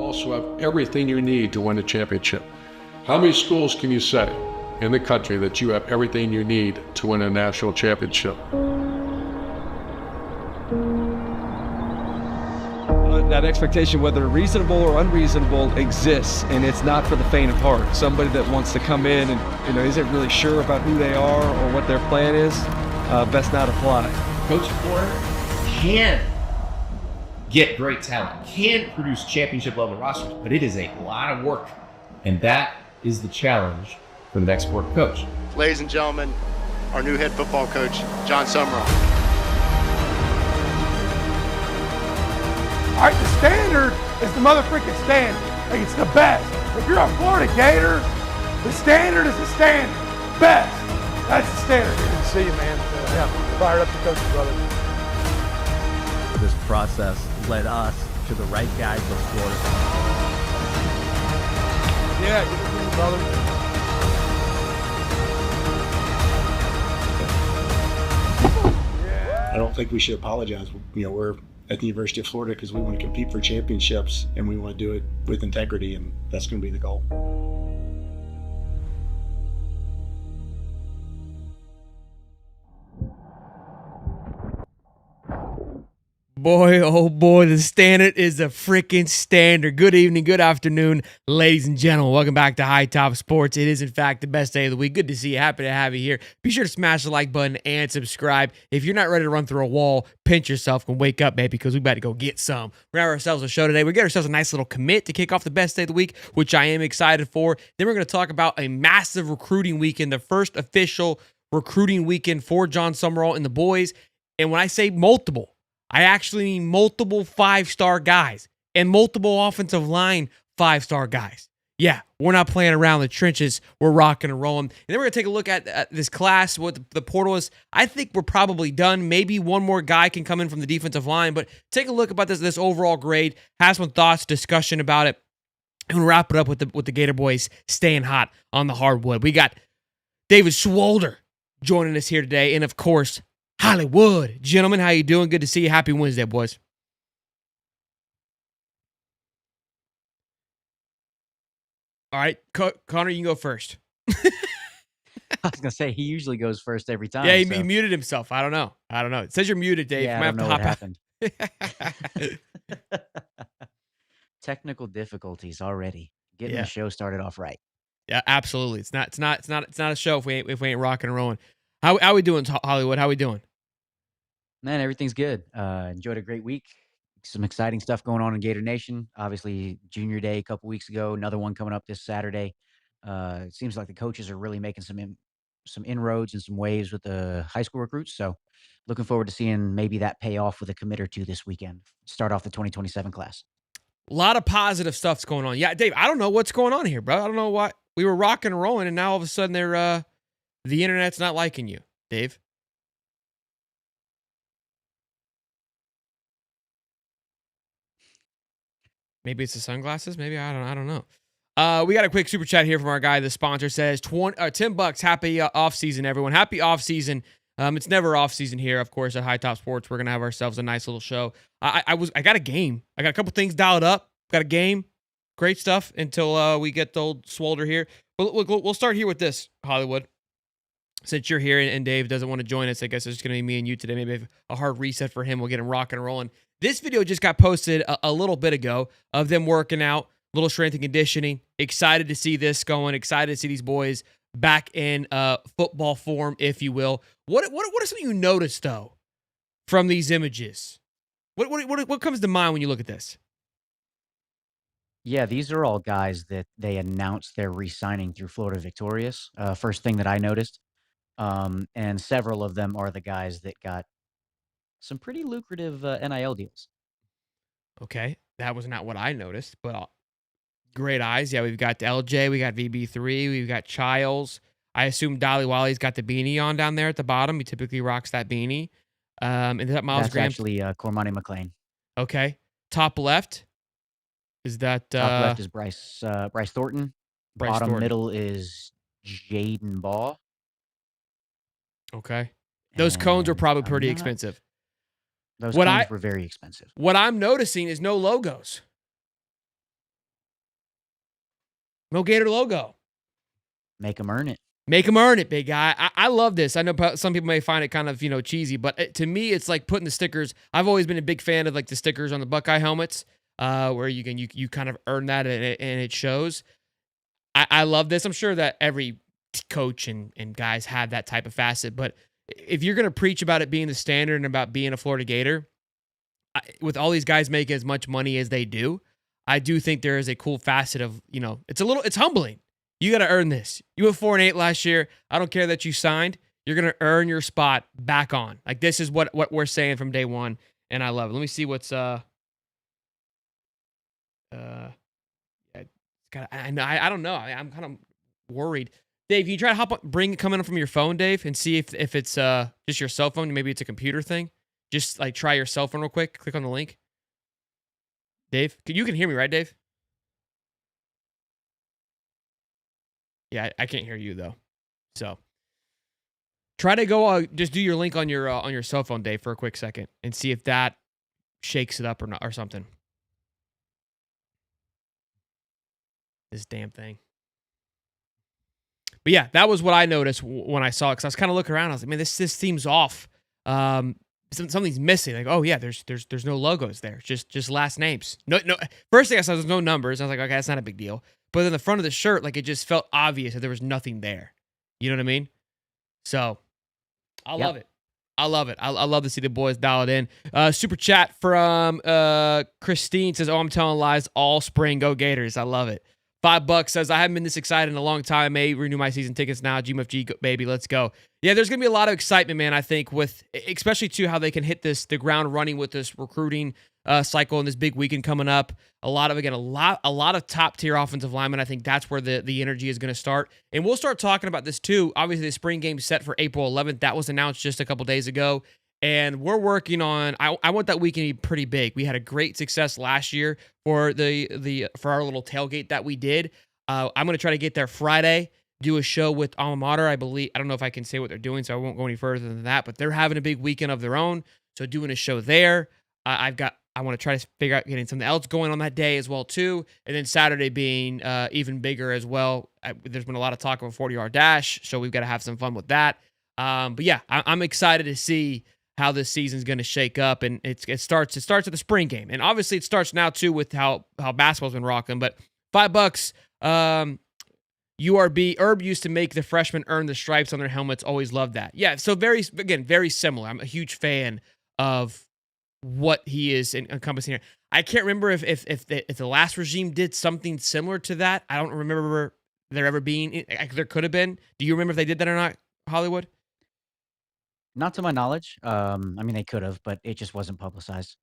also have everything you need to win a championship. How many schools can you say in the country that you have everything you need to win a national championship? That expectation, whether reasonable or unreasonable, exists, and it's not for the faint of heart. Somebody that wants to come in and isn't really sure about who they are or what their plan is, best not apply. Coach Florida can get great talent, can produce championship level rosters, but it is a lot of work, and that is the challenge for the next sport coach. Ladies and gentlemen, our new head football coach, John Summerall. All right, the standard is the motherfucking standard. Like, it's the best. If you're a Florida Gator, the standard is the standard. Best. That's the standard. Good to see you, man. Yeah, fired up to coach, brother. This process led us to the right guys for Florida. Yeah, good to see you, brother. I don't think we should apologize. We're at the University of Florida because we want to compete for championships and we want to do it with integrity, and that's going to be the goal. Boy, oh boy, the standard is a freaking standard. Good evening, good afternoon, ladies and gentlemen. Welcome back to High Top Sports. It is, in fact, the best day of the week. Good to see you. Happy to have you here. Be sure to smash the like button and subscribe. If you're not ready to run through a wall, pinch yourself and wake up, baby, because we about to go get some. We're going to have ourselves a show today. We get ourselves a nice little commit to kick off the best day of the week, which I am excited for. Then we're going to talk about a massive recruiting weekend, the first official recruiting weekend for John Summerall and the boys. And when I say multiple, I actually mean multiple five-star guys and multiple offensive line five-star guys. Yeah, we're not playing around the trenches. We're rocking and rolling. And then we're going to take a look at this class, what the portal is. I think we're probably done. Maybe one more guy can come in from the defensive line, but take a look about this overall grade, have some thoughts, discussion about it, and we'll wrap it up with the Gator boys staying hot on the hardwood. We got David Schwolder joining us here today, and of course, Hollywood. Gentlemen, how you doing? Good to see you. Happy Wednesday, boys. All right, Connor, you can go first. I was going to say, he usually goes first every time. Yeah, he muted himself. I don't know. It says you're muted, Dave. Yeah, I don't know what happened. Technical difficulties already. Getting the show started off right. Yeah, absolutely. It's not a show if we ain't rocking and rolling. How we doing, Hollywood? How we doing? Man, everything's good. Enjoyed a great week. Some exciting stuff going on in Gator Nation. Obviously, Junior Day a couple weeks ago. Another one coming up this Saturday. It seems like the coaches are really making some inroads and some waves with the high school recruits. So looking forward to seeing maybe that pay off with a commit or two this weekend. Start off the 2027 class. A lot of positive stuff's going on. Yeah, Dave, I don't know what's going on here, bro. I don't know why. We were rocking and rolling, and now all of a sudden the internet's not liking you, Dave. Maybe it's the sunglasses. Maybe I don't know. We got a quick super chat here from our guy. The sponsor says $10. Happy off season, everyone. Happy off season. It's never off season here, of course, at High Top Sports. We're gonna have ourselves a nice little show. I got a game. I got a couple things dialed up. Got a game. Great stuff until we get the old Swolder here. But we'll start here with this, Hollywood. Since you're here and Dave doesn't want to join us, I guess it's just going to be me and you today. Maybe a hard reset for him. We'll get him rocking and rolling. This video just got posted a little bit ago of them working out, little strength and conditioning. Excited to see this going. Excited to see these boys back in football form, if you will. What are something you noticed, though, from these images? What comes to mind when you look at this? Yeah, these are all guys that they announced they're re-signing through Florida Victorious. First thing that I noticed. And several of them are the guys that got some pretty lucrative NIL deals. Okay, that was not what I noticed, but great eyes. Yeah, we've got LJ, we got VB3, we've got Childs. I assume Dolly Wally's got the beanie on down there at the bottom. He typically rocks that beanie. And is that Miles That's Graham? actually Cormani McLean. Okay, top left is that top left is Bryce Thornton. Bottom middle is Jaden Baugh. Okay. Those cones are probably pretty expensive. Those cones were very expensive. What I'm noticing is no logos. No Gator logo. Make them earn it. Make them earn it, big guy. I love this. I know some people may find it kind of, cheesy, but to me, it's like putting the stickers. I've always been a big fan of like the stickers on the Buckeye helmets, where you kind of earn that and it shows. I love this. I'm sure that every coach and guys have that type of facet, but if you're going to preach about it being the standard and about being a Florida Gator, with all these guys making as much money as they do, I do think there is a cool facet of, it's humbling. You got to earn this. You went 4-8 last year. I don't care that you signed. You're going to earn your spot back on. Like, this is what we're saying from day one, and I love it. Let me see what's I don't know. I'm kind of worried. Dave, can you try to come in from your phone, Dave, and see if it's just your cell phone? Maybe it's a computer thing. Just like try your cell phone real quick. Click on the link. Dave, you can hear me, right, Dave? Yeah, I can't hear you though. So try to go. Just do your link on your cell phone, Dave, for a quick second, and see if that shakes it up or not or something. This damn thing. But yeah, that was what I noticed when I saw it, because I was kind of looking around. I was like, man, this seems off. Something's missing. Like, oh yeah, there's no logos there. Just last names. No. First thing I saw was no numbers. I was like, okay, that's not a big deal. But then the front of the shirt, like, it just felt obvious that there was nothing there. You know what I mean? So I love it. I love it. I love to see the boys dial it in. Super chat from Christine says, "Oh, I'm telling lies all spring. Go Gators." I love it. $5 says, "I haven't been this excited in a long time. I may renew my season tickets now. GMFG, baby, let's go." Yeah, there's going to be a lot of excitement, man, I think, with especially, too, how they can hit the ground running with this recruiting cycle and this big weekend coming up. A lot of top-tier offensive linemen. I think that's where the energy is going to start. And we'll start talking about this, too. Obviously, the spring game set for April 11th. That was announced just a couple days ago. And we're working on, I want that weekend to be pretty big. We had a great success last year for our little tailgate that we did. I'm going to try to get there Friday, do a show with Alma Mater. I don't know if I can say what they're doing, so I won't go any further than that, but they're having a big weekend of their own. So doing a show there. I want to try to figure out getting something else going on that day as well, too. And then Saturday being even bigger as well. There's been a lot of talk of a 40-yard dash, so we've got to have some fun with that. But yeah, I'm excited to see how this season's going to shake up, and it starts at the spring game, and obviously it starts now too with how basketball's been rocking. But $5, URB Herb used to make the freshmen earn the stripes on their helmets. Always loved that. Yeah, so very similar. I'm a huge fan of what he is encompassing here. I can't remember if the last regime did something similar to that. I don't remember there ever being. There could have been. Do you remember if they did that or not, Hollywood? Not to my knowledge. I mean, they could have, but it just wasn't publicized.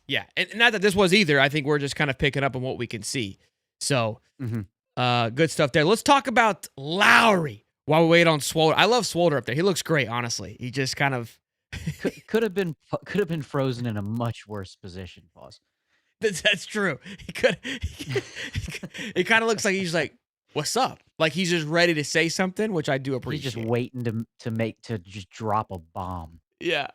Yeah, and not that this was either. I think we're just kind of picking up on what we can see. So, good stuff there. Let's talk about Lowry while we wait on Swolder. I love Swolder up there. He looks great, honestly. He just kind of could have been frozen in a much worse position. Pause. That's true. He could. It kind of looks like he's like, "What's up?" Like he's just ready to say something, which I do appreciate. He's just waiting to just drop a bomb. Yeah.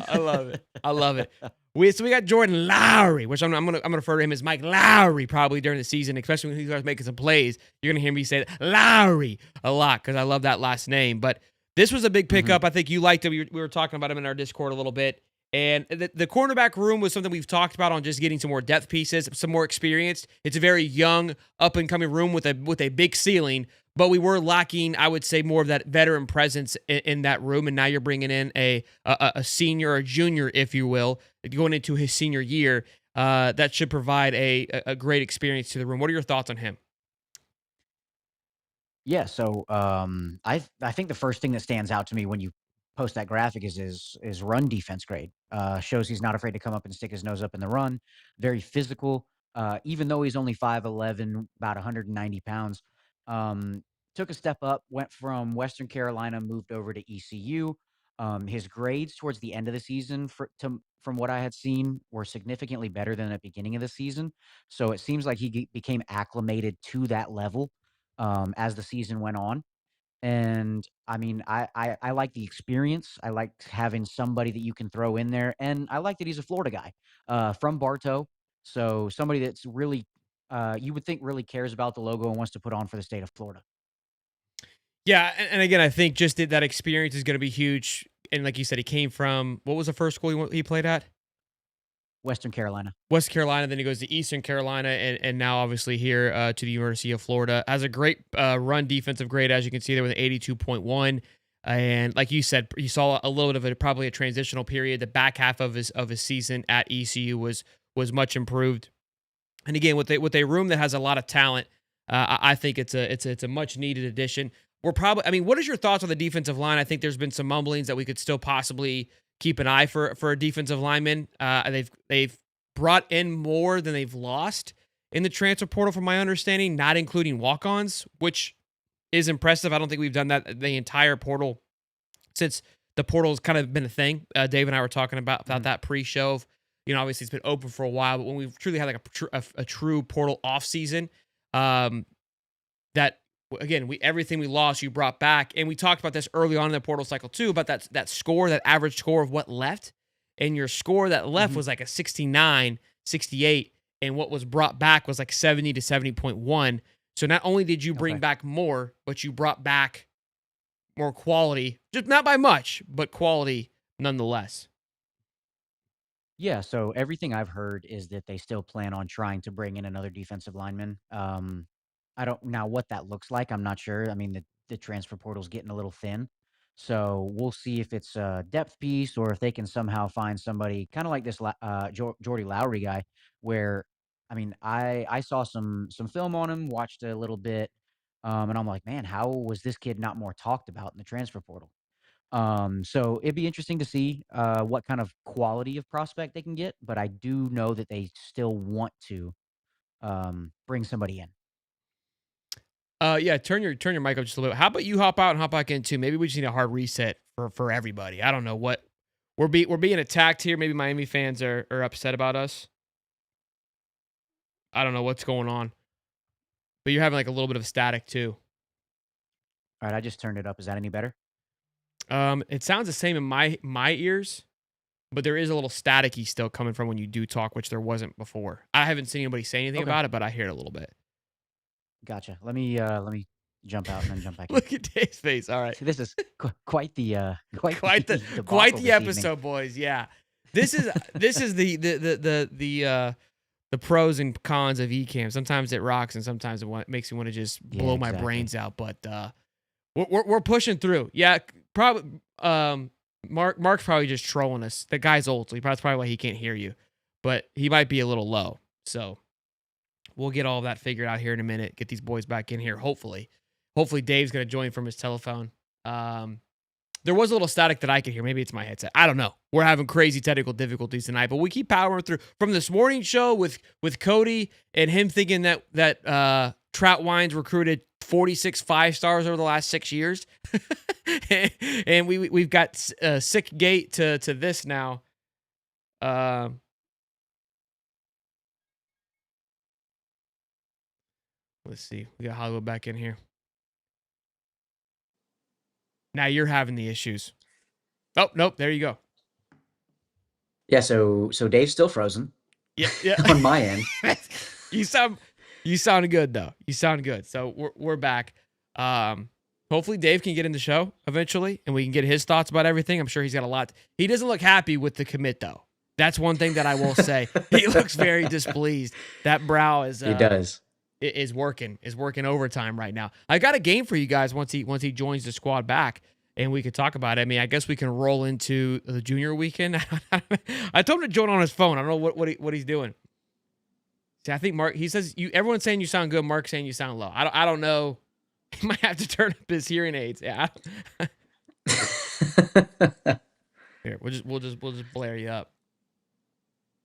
I love it. I love it. We got Jordan Lowry, which I'm gonna refer to him as Mike Lowry probably during the season, especially when he starts making some plays. You're gonna hear me say that, Lowry a lot, because I love that last name. But this was a big pickup. I think you liked it. We were talking about him in our Discord a little bit. And the cornerback room was something we've talked about on just getting some more depth pieces, some more experience. It's a very young, up-and-coming room with a big ceiling, but we were lacking, I would say, more of that veteran presence in that room. And now you're bringing in a senior or junior, if you will, going into his senior year. That should provide a great experience to the room. What are your thoughts on him? Yeah, so I think the first thing that stands out to me when you post that graphic is his run defense grade. Shows he's not afraid to come up and stick his nose up in the run. Very physical. Even though he's only 5'11", about 190 pounds, took a step up, went from Western Carolina, moved over to ECU. His grades towards the end of the season, from what I had seen, were significantly better than at the beginning of the season. So it seems like he became acclimated to that level as the season went on. And I mean, I like the experience. I like having somebody that you can throw in there. And I like that he's a Florida guy from Bartow. So somebody that's really you would think really cares about the logo and wants to put on for the state of Florida. Yeah, and again, I think just that experience is going to be huge. And like you said, he came from, what was the first school he played at? Western Carolina. West Carolina, then he goes to Eastern Carolina, and now obviously here to the University of Florida. Has a great run defensive grade, as you can see there with an 82.1. And like you said, you saw a little bit of probably a transitional period. The back half of his season at ECU was much improved. And again, with a room that has a lot of talent, I think it's a much needed addition. What is your thoughts on the defensive line? I think there's been some mumblings that we could still possibly keep an eye for a defensive lineman. They've brought in more than they've lost in the transfer portal, from my understanding, not including walk-ons, which is impressive. I don't think we've done that the entire portal since the portal has kind of been a thing. Dave and I were talking about that pre-show. Obviously it's been open for a while, but when we've truly had like a true portal off season, that again, everything we lost, you brought back. And we talked about this early on in the portal cycle too, about that score, that average score of what left. And your score that left was like a 69, 68. And what was brought back was like 70 to 70.1. So not only did you bring back more, but you brought back more quality, just not by much, but quality nonetheless. Yeah, so everything I've heard is that they still plan on trying to bring in another defensive lineman. I don't now what that looks like. I'm not sure. I mean, the transfer portal's getting a little thin, so we'll see if it's a depth piece or if they can somehow find somebody kind of like this Jordy Lowry guy. Where, I mean, I saw some film on him, watched a little bit, and I'm like, man, how was this kid not more talked about in the transfer portal? So it'd be interesting to see what kind of quality of prospect they can get, but I do know that they still want to bring somebody in. Yeah, turn your mic up just a little. How about you hop out and hop back in too? Maybe we just need a hard reset for everybody. I don't know what we're being attacked here. Maybe Miami fans are upset about us. I don't know what's going on, but you're having like a little bit of static too. All right, I just turned it up. Is that any better? It sounds the same in my ears, but there is a little staticky still coming from when you do talk, which there wasn't before. I haven't seen anybody say anything about it, but I hear it a little bit. Gotcha. Let me jump out and then jump back in. Look at Dave's face. All right, See, this is quite the quite the debacle this episode, evening. boys. Yeah, this is the pros and cons of eCam. Sometimes it rocks, and sometimes it makes me want to just blow my brains out. But we're pushing through. Yeah, probably. Mark's probably just trolling us. The guy's old, so that's probably why he can't hear you. But he might be a little low. So we'll get all of that figured out here in a minute. Get these boys back in here. Hopefully Dave's gonna join from his telephone. There was a little static that I could hear. Maybe it's my headset. I don't know. We're having crazy technical difficulties tonight, but we keep powering through. From this morning show with Cody and him thinking that Trout Wines recruited 46 5-stars over the last 6 years, and we've got Sick Gate to this now. Let's see. We got Hollywood back in here. Now you're having the issues. Oh, nope. There you go. Yeah, so Dave's still frozen. Yeah. On my end. You sound good though. You sound good. So we're back. Hopefully Dave can get in the show eventually and we can get his thoughts about everything. I'm sure he's got a lot. He doesn't look happy with the commit though. That's one thing that I will say. He looks very displeased. That brow is He does. Is working overtime right now. I got a game for you guys once he joins the squad back, and we could talk about it. I mean, I guess we can roll into the junior weekend. I told him to join on his phone. I don't know what he's doing. See, I think Mark. He says everyone's saying you sound good. Mark's saying you sound low. I don't know. He might have to turn up his hearing aids. Yeah. Here, we'll just blare you up.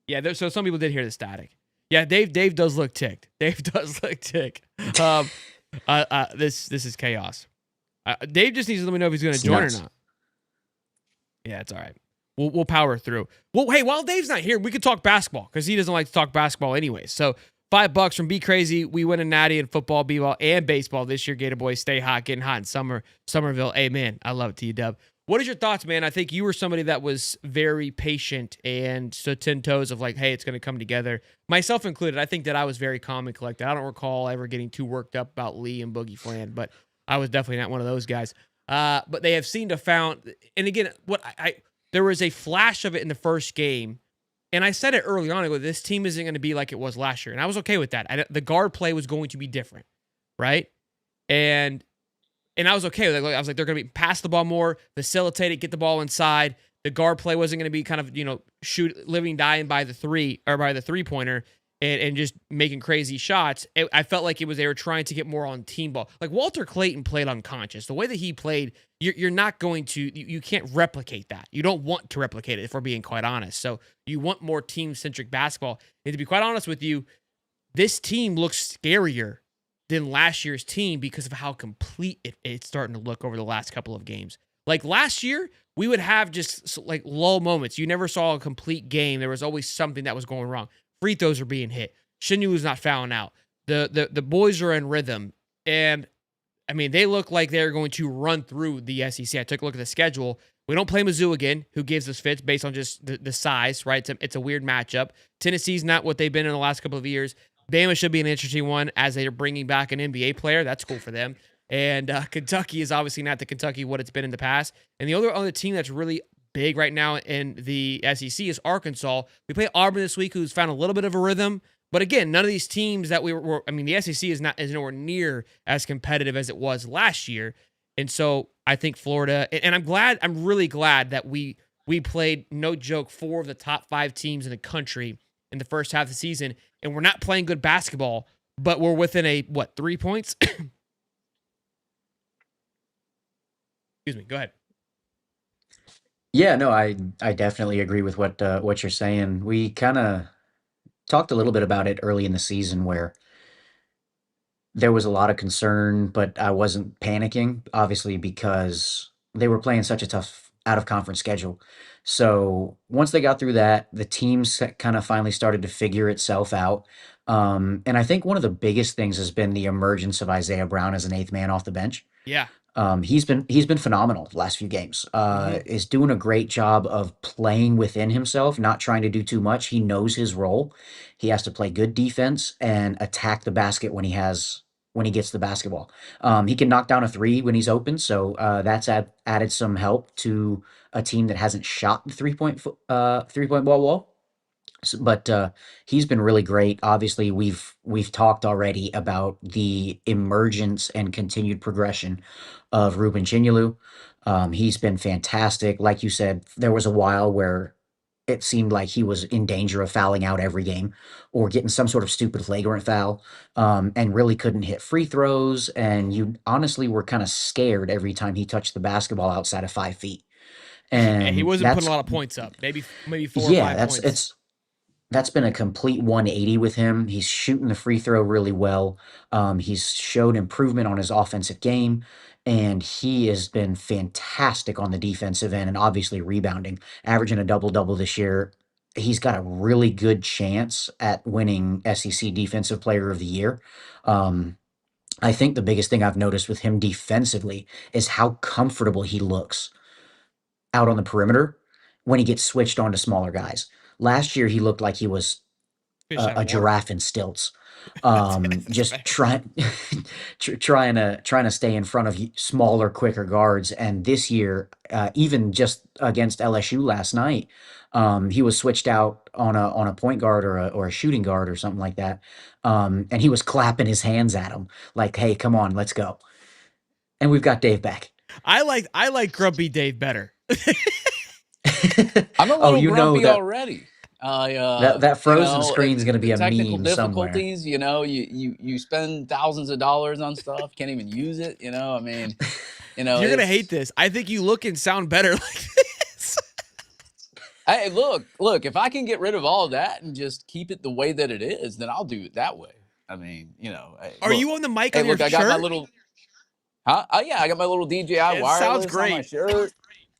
Yeah. So some people did hear the static. Yeah, Dave does look ticked. Dave does look ticked. This is chaos. Dave just needs to let me know if he's going to join or not. Yeah, it's all right. We'll power through. Well, hey, while Dave's not here, we could talk basketball because he doesn't like to talk basketball anyway. So $5 from Be Crazy. We win a natty in football, b-ball, and baseball this year. Gator boys stay hot, getting hot in Somerville. Amen. I love it to you, Dub. What is your thoughts, man? I think you were somebody that was very patient and stood 10 toes of like, hey, it's going to come together. Myself included. I think that I was very calm and collected. I don't recall ever getting too worked up about Lee and Boogie Flan, but I was definitely not one of those guys. But they have seemed to found, and again, what there was a flash of it in the first game, and I said it early on. I go, this team isn't going to be like it was last year, and I was okay with that. The guard play was going to be different, right? And I was okay with it. I was like, they're going to be pass the ball more, facilitate it, get the ball inside. The guard play wasn't going to be kind of, shoot, living, dying by the three-pointer and just making crazy shots. I felt like they were trying to get more on team ball. Like Walter Clayton played unconscious. The way that he played, you're not going to, you can't replicate that. You don't want to replicate it, if we're being quite honest. So you want more team-centric basketball. And to be quite honest with you, this team looks scarier than last year's team because of how complete it's starting to look over the last couple of games. Like last year, we would have just like lull moments. You never saw a complete game. There was always something that was going wrong. Free throws are being hit. Shinu's not fouling out. The boys are in rhythm. And, I mean, they look like they're going to run through the SEC. I took a look at the schedule. We don't play Mizzou again, who gives us fits based on just the size, right? It's a weird matchup. Tennessee's not what they've been in the last couple of years. Bama should be an interesting one as they're bringing back an NBA player. That's cool for them. And Kentucky is obviously not the Kentucky what it's been in the past. And the other team that's really big right now in the SEC is Arkansas. We play Auburn this week, who's found a little bit of a rhythm. But again, none of these teams that the SEC is nowhere near as competitive as it was last year. And so I think Florida, and I'm really glad that we played, no joke, 4 of the top 5 teams in the country in the first half of the season, and we're not playing good basketball, but we're within 3 points? Excuse me, go ahead. Yeah, no, I definitely agree with what you're saying. We kind of talked a little bit about it early in the season where there was a lot of concern, but I wasn't panicking, obviously, because they were playing such a tough out of conference schedule. So once they got through that, the team kind of finally started to figure itself out. And I think one of the biggest things has been the emergence of Isaiah Brown as an eighth man off the bench. Yeah. He's been phenomenal the last few games. Is doing a great job of playing within himself, not trying to do too much. He knows his role. He has to play good defense and attack the basket when he gets the basketball. He can knock down a three when he's open, so that's added some help to a team that hasn't shot the 3-point wall. But he's been really great. Obviously, we've talked already about the emergence and continued progression of Ruben Chinyelu. He's been fantastic. Like you said, there was a while where it seemed like he was in danger of fouling out every game or getting some sort of stupid flagrant foul, and really couldn't hit free throws. And you honestly were kind of scared every time he touched the basketball outside of 5 feet. And he And wasn't putting that's a lot of points up. Maybe 4 or yeah, 5 points. that's been a complete 180 with him. He's shooting the free throw really well. He's showed improvement on his offensive game, and he has been fantastic on the defensive end and obviously rebounding, averaging a double-double this year. He's got a really good chance at winning SEC Defensive Player of the Year. Um, I think the biggest thing I've noticed with him defensively is how comfortable he looks out on the perimeter when he gets switched on to smaller guys. Last year, he looked like he was Fish out of a water. giraffe in stilts, That's just fair. trying to stay in front of smaller, quicker guards. And this year, even just against LSU last night, he was switched out on a point guard or a shooting guard or something like that, and he was clapping his hands at him like, "Hey, come on, let's go." And we've got Dave back. I like Grumpy Dave better. I'm a Oh, little you know grumpy that already. that frozen screen is going to be the a technical meme somewhere. difficulties, you spend thousands of dollars on stuff, can't even use it, I mean, You're gonna hate this. I think you look and sound better like this. Hey, look, if I can get rid of all of that and just keep it the way that it is, then I'll do it that way. I mean, hey, Are look, you on the mic hey, on your look, I got my shirt? little, huh? Oh, yeah, I got my little DJI It sounds wireless on my great. shirt.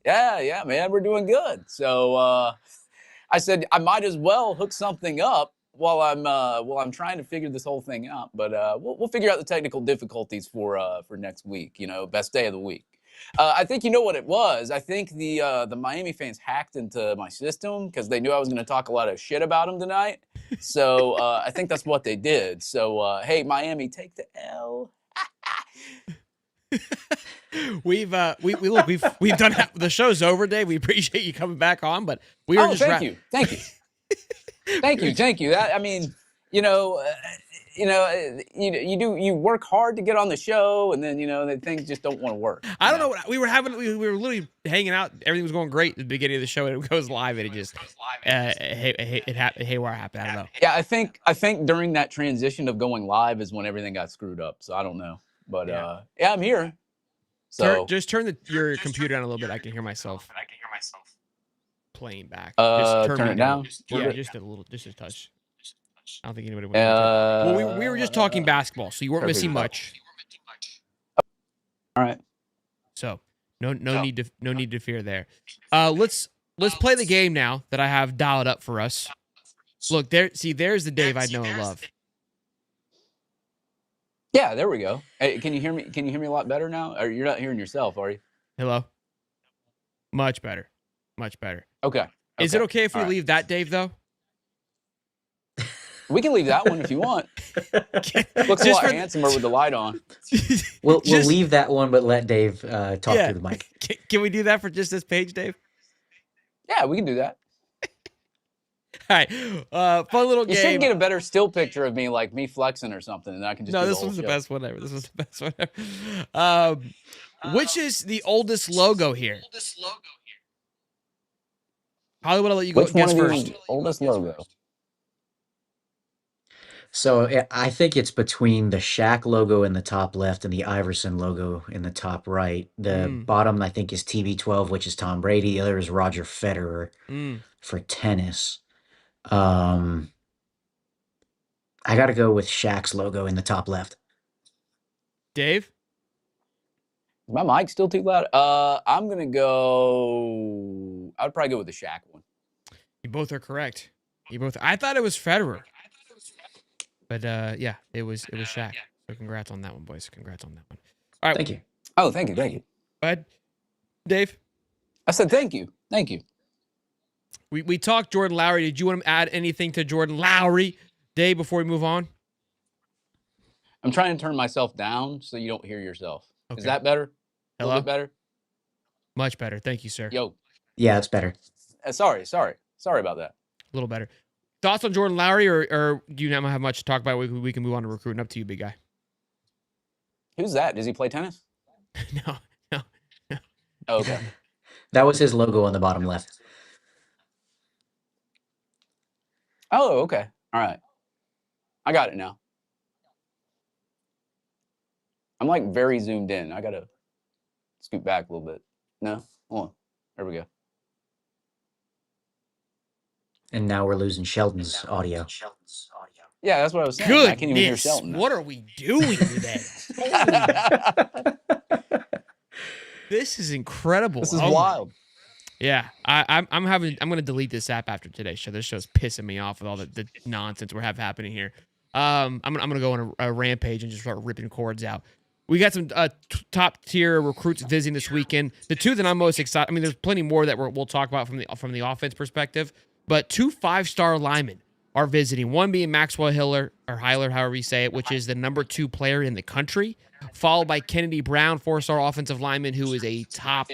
Yeah, man, we're doing good. So I said I might as well hook something up while I'm trying to figure this whole thing out. But we'll figure out the technical difficulties for next week. Best day of the week. I think you know what it was. I think the Miami fans hacked into my system because they knew I was going to talk a lot of shit about them tonight. So I think that's what they did. So hey, Miami, take the L. We've done the show's over, Dave. We appreciate you coming back on, but we were just thank you. That, I mean, you work hard to get on the show, and then the things just don't want to work. I don't know. We were literally hanging out. Everything was going great at the beginning of the show, and it goes live, and it just haywire happened. I don't know. Yeah, I think during that transition of going live is when everything got screwed up. So I don't know, but yeah, I'm here. So just turn your computer down a little bit. I can hear myself playing back. Just turn it down. Yeah, just a touch. I don't think anybody would. Well, we were just talking basketball, so you weren't missing much. All right. So no need to fear there. Let's play the game now that I have dialed up for us. Look there. See, there's the Dave I know and love. Yeah, there we go. Hey, can you hear me? Can you hear me a lot better now? Or you're not hearing yourself, are you? Hello. Much better. Okay. Is it okay if we leave that, Dave? Though we can leave that one if you want. Looks a lot handsomer with the light on. We'll leave that one, but let Dave talk through the mic. Can we do that for just this page, Dave? Yeah, we can do that. All right, fun little game. You should get a better still picture of me, like me flexing or something, and I can just. No, this was the best one ever. Which is the oldest logo here? Hollywood, I'll let you go guess first. Oldest logo. So I think it's between the Shaq logo in the top left and the Iverson logo in the top right. The bottom, I think, is TB12, which is Tom Brady. The other is Roger Federer for tennis. I got to go with Shaq's logo in the top left. Dave? Is my mic still too loud? I'm going to go... I would probably go with the Shaq one. You both are correct. I thought it was Federer. But yeah, it was Shaq. So congrats on that one, boys. Congrats on that one. All right. Thank you. Oh, thank you. Go ahead. Dave? I said thank you. We talked Jordan Lowry. Did you want to add anything to Jordan Lowry, Dave, before we move on? I'm trying to turn myself down so you don't hear yourself. Okay. Is that better? Hello? A little bit better? Much better. Thank you, sir. Yo. Yeah, it's better. Sorry about that. A little better. Thoughts on Jordan Lowry, or do you not have much to talk about? We can move on to recruiting. Up to you, big guy. Who's that? Does he play tennis? No. Oh, okay. That was his logo on the bottom left. Oh, okay. All right. I got it now. I'm like very zoomed in. I got to scoot back a little bit. No? Hold on. There we go. And now we're losing Sheldon's audio. Yeah, that's what I was saying. Goodness, I can't even hear Shelton. What are we doing today? This is incredible. This is wild. Yeah, I'm going to delete this app after today's show. This show's pissing me off with all the nonsense we have happening here. I'm going to go on a rampage and just start ripping cords out. We got some top tier recruits visiting this weekend. The two that I'm most excited. I mean, there's plenty more that we'll talk about from the offense perspective. But 2 5-star linemen are visiting. One being Maxwell Hiller, or Hyler, however you say it, which is the number 2 player in the country, followed by Kennedy Brown, 4-star offensive lineman, who is a top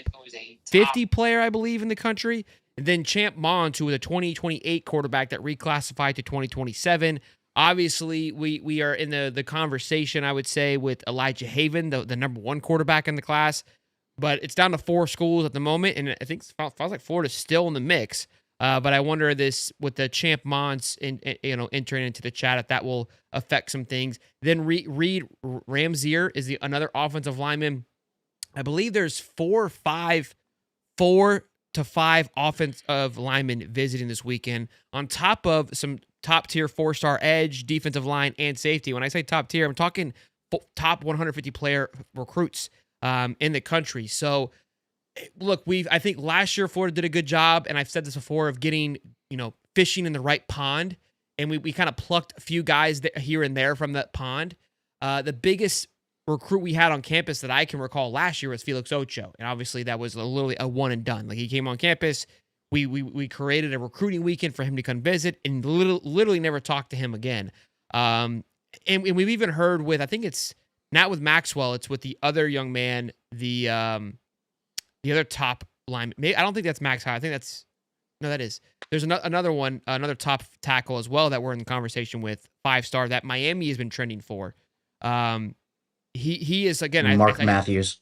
50 player, I believe, in the country. And then Champ Mons, who is a 2028 quarterback that reclassified to 2027. Obviously, we are in the conversation, I would say, with Elijah Haven, the number 1 quarterback in the class. But it's down to 4 schools at the moment, and I think it feels like Florida's still in the mix. But I wonder this with the Champ Mons entering into the chat, if that will affect some things. Then Reed Ramsier is another offensive lineman. I believe there's 4 to 5 offensive linemen visiting this weekend, on top of some top tier 4-star edge, defensive line, and safety. When I say top tier, I'm talking top 150 player recruits in the country. So look, I think last year Florida did a good job, and I've said this before, of getting, fishing in the right pond, and we kind of plucked a few guys here and there from that pond. The biggest recruit we had on campus that I can recall last year was Felix Ocho. And obviously that was literally a one and done. Like, he came on campus, we created a recruiting weekend for him to come visit, and literally never talked to him again. And we've even heard with, I think it's not with Maxwell, it's with the other young man, the other top lineman. I don't think that's Max High. I think that's, no, that is. There's another one, another top tackle as well that we're in conversation with, 5-star, that Miami has been trending for. He is, again, Mark Matthews.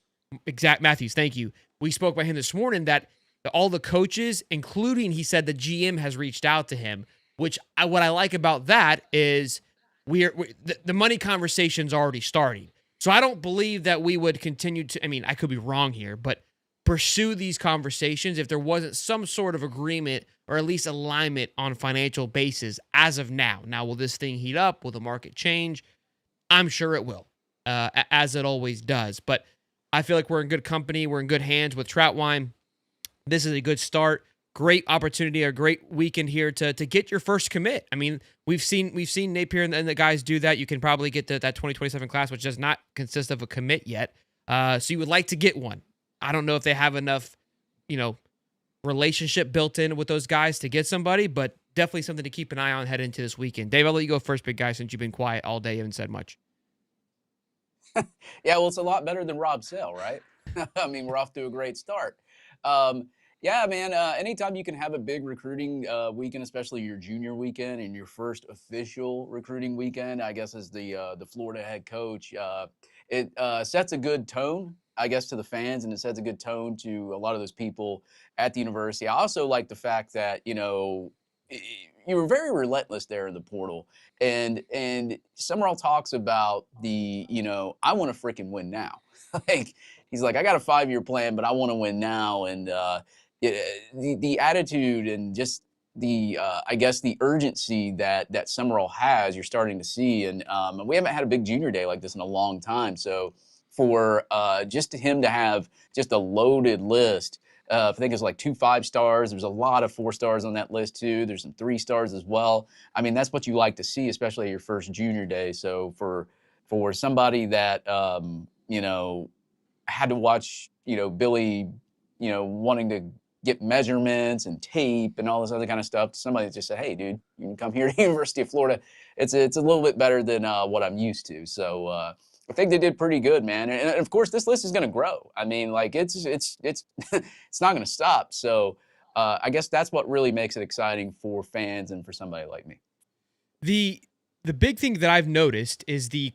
Matthews, thank you. We spoke about him this morning, that all the coaches, including, he said, the GM has reached out to him, which what I like about that is the money conversation's already starting. So I don't believe that we would continue to, I mean, I could be wrong here, but pursue these conversations if there wasn't some sort of agreement or at least alignment on financial basis as of now. Now, will this thing heat up? Will the market change? I'm sure it will, as it always does. But I feel like we're in good company. We're in good hands with Troutwine. This is a good start. Great opportunity, a great weekend here to get your first commit. I mean, we've seen Napier and the guys do that. You can probably get that 2027 class, which does not consist of a commit yet. So you would like to get one. I don't know if they have enough, relationship built in with those guys to get somebody, but definitely something to keep an eye on heading into this weekend. Dave, I'll let you go first, big guy, since you've been quiet all day, you haven't said much. Yeah, well, it's a lot better than Rob Sale, right? I mean, we're off to a great start. Yeah, man, anytime you can have a big recruiting weekend, especially your junior weekend and your first official recruiting weekend, I guess, as the Florida head coach, it sets a good tone, I guess, to the fans, and it sets a good tone to a lot of those people at the university. I also like the fact that, you were very relentless there in the portal. And Summerall talks about I want to freaking win now. Like, he's like, I got a 5-year plan, but I want to win now. And the attitude and just the I guess the urgency that Summerall has, you're starting to see. And we haven't had a big junior day like this in a long time. So for just him to have just a loaded list, I think it's like 2 5-stars. There's a lot of 4-stars on that list too. There's some 3-stars as well. I mean, that's what you like to see, especially at your first junior day. So for somebody that had to watch Billy wanting to get measurements and tape and all this other kind of stuff, to somebody that just said, hey, dude, you can come here to the University of Florida. It's a little bit better than what I'm used to. So I think they did pretty good, man. And of course, this list is going to grow. I mean, like, it's it's not going to stop. So I guess that's what really makes it exciting for fans and for somebody like me. The big thing that I've noticed is the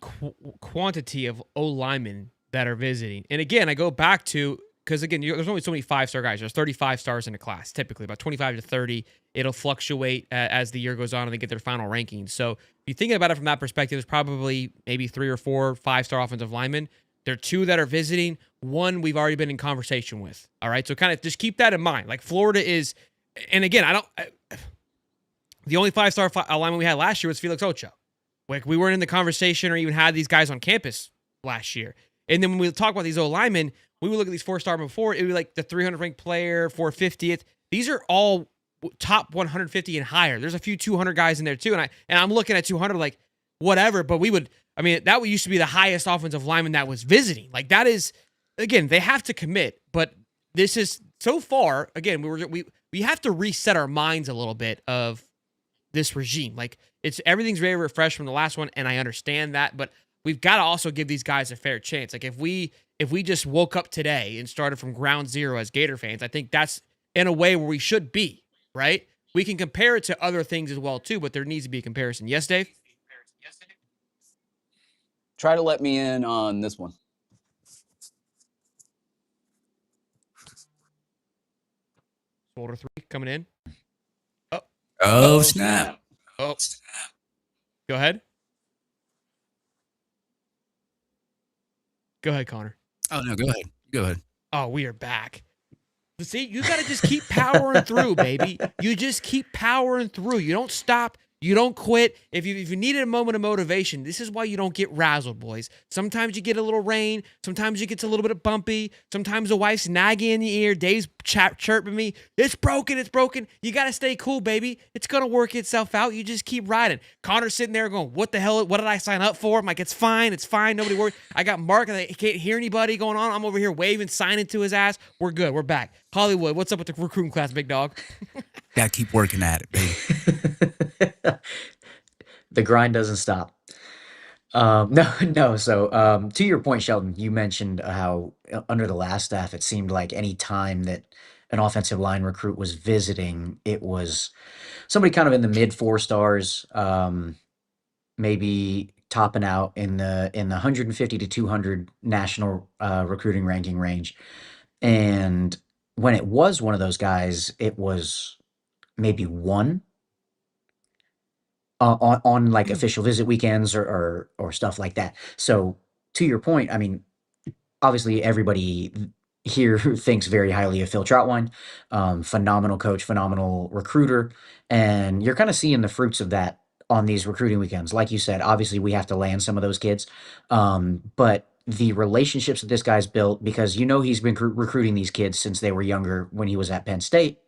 quantity of O-linemen that are visiting. And again, I go back to, because again, there's only so many 5-star guys. There's 35 stars in a class, typically about 25 to 30. It'll fluctuate as the year goes on and they get their final rankings. So if you think about it from that perspective, there's probably maybe 3 or 4 5-star offensive linemen. There are 2 that are visiting. 1 we've already been in conversation with. All right, so kind of just keep that in mind. Like, Florida is, and again, the only 5-star lineman we had last year was Felix Ocho. Like, we weren't in the conversation or even had these guys on campus last year. And then when we talk about these O-linemen, we would look at these 4-star before, it would be like the 300 ranked player, 450th. These are all top 150 and higher. There's a few 200 guys in there too. And I'm looking at 200 like, whatever, but that used to be the highest offensive lineman that was visiting. Like, that is, again, they have to commit, but this is, so far, again, we have to reset our minds a little bit of this regime. Like, everything's very refreshed from the last one, and I understand that, but we've got to also give these guys a fair chance. Like, if we just woke up today and started from ground zero as Gator fans, I think that's in a way where we should be, right? We can compare it to other things as well too, but there needs to be a comparison. Yes, Dave? Try to let me in on this one. Folder 3 coming in. Oh, snap. Oh, go ahead. Go ahead, Connor. Oh, no, go ahead. Go ahead. Oh, we are back. See, you got to just keep powering through, baby. You just keep powering through. You don't stop. You don't quit. If you needed a moment of motivation, this is why you don't get razzled, boys. Sometimes you get a little rain. Sometimes it gets a little bit bumpy. Sometimes the wife's nagging in the ear. Dave's chirping me. It's broken. It's broken. You got to stay cool, baby. It's going to work itself out. You just keep riding. Connor's sitting there going, what the hell? What did I sign up for? I'm like, it's fine. It's fine. Nobody worry. I got Mark and I can't hear anybody going on. I'm over here waving, signing to his ass. We're good. We're back. Hollywood, what's up with the recruiting class, big dog? Got to keep working at it, baby. The grind doesn't stop. No. So, to your point, Sheldon, you mentioned how under the last staff, it seemed like any time that an offensive line recruit was visiting, it was somebody kind of in the mid 4 stars, maybe topping out in the 150 to 200 national recruiting ranking range. And when it was one of those guys, it was maybe one on like official visit weekends or stuff like that. So to your point, I mean, obviously everybody here thinks very highly of Phil Troutwine, phenomenal coach, phenomenal recruiter, and you're kind of seeing the fruits of that on these recruiting weekends. Like you said, obviously we have to land some of those kids, but the relationships that this guy's built, because he's been recruiting these kids since they were younger when he was at Penn State.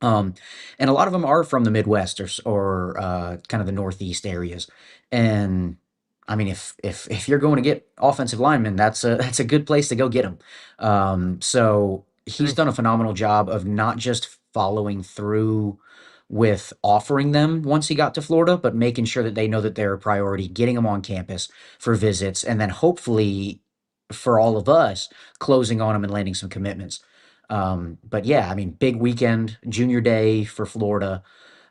And a lot of them are from the Midwest or kind of the Northeast areas. And I mean, if you're going to get offensive linemen, that's a good place to go get them. So he's done a phenomenal job of not just following through with offering them once he got to Florida, but making sure that they know that they're a priority, getting them on campus for visits, and then hopefully for all of us, closing on them and landing some commitments. But yeah, I mean, big weekend, junior day for Florida,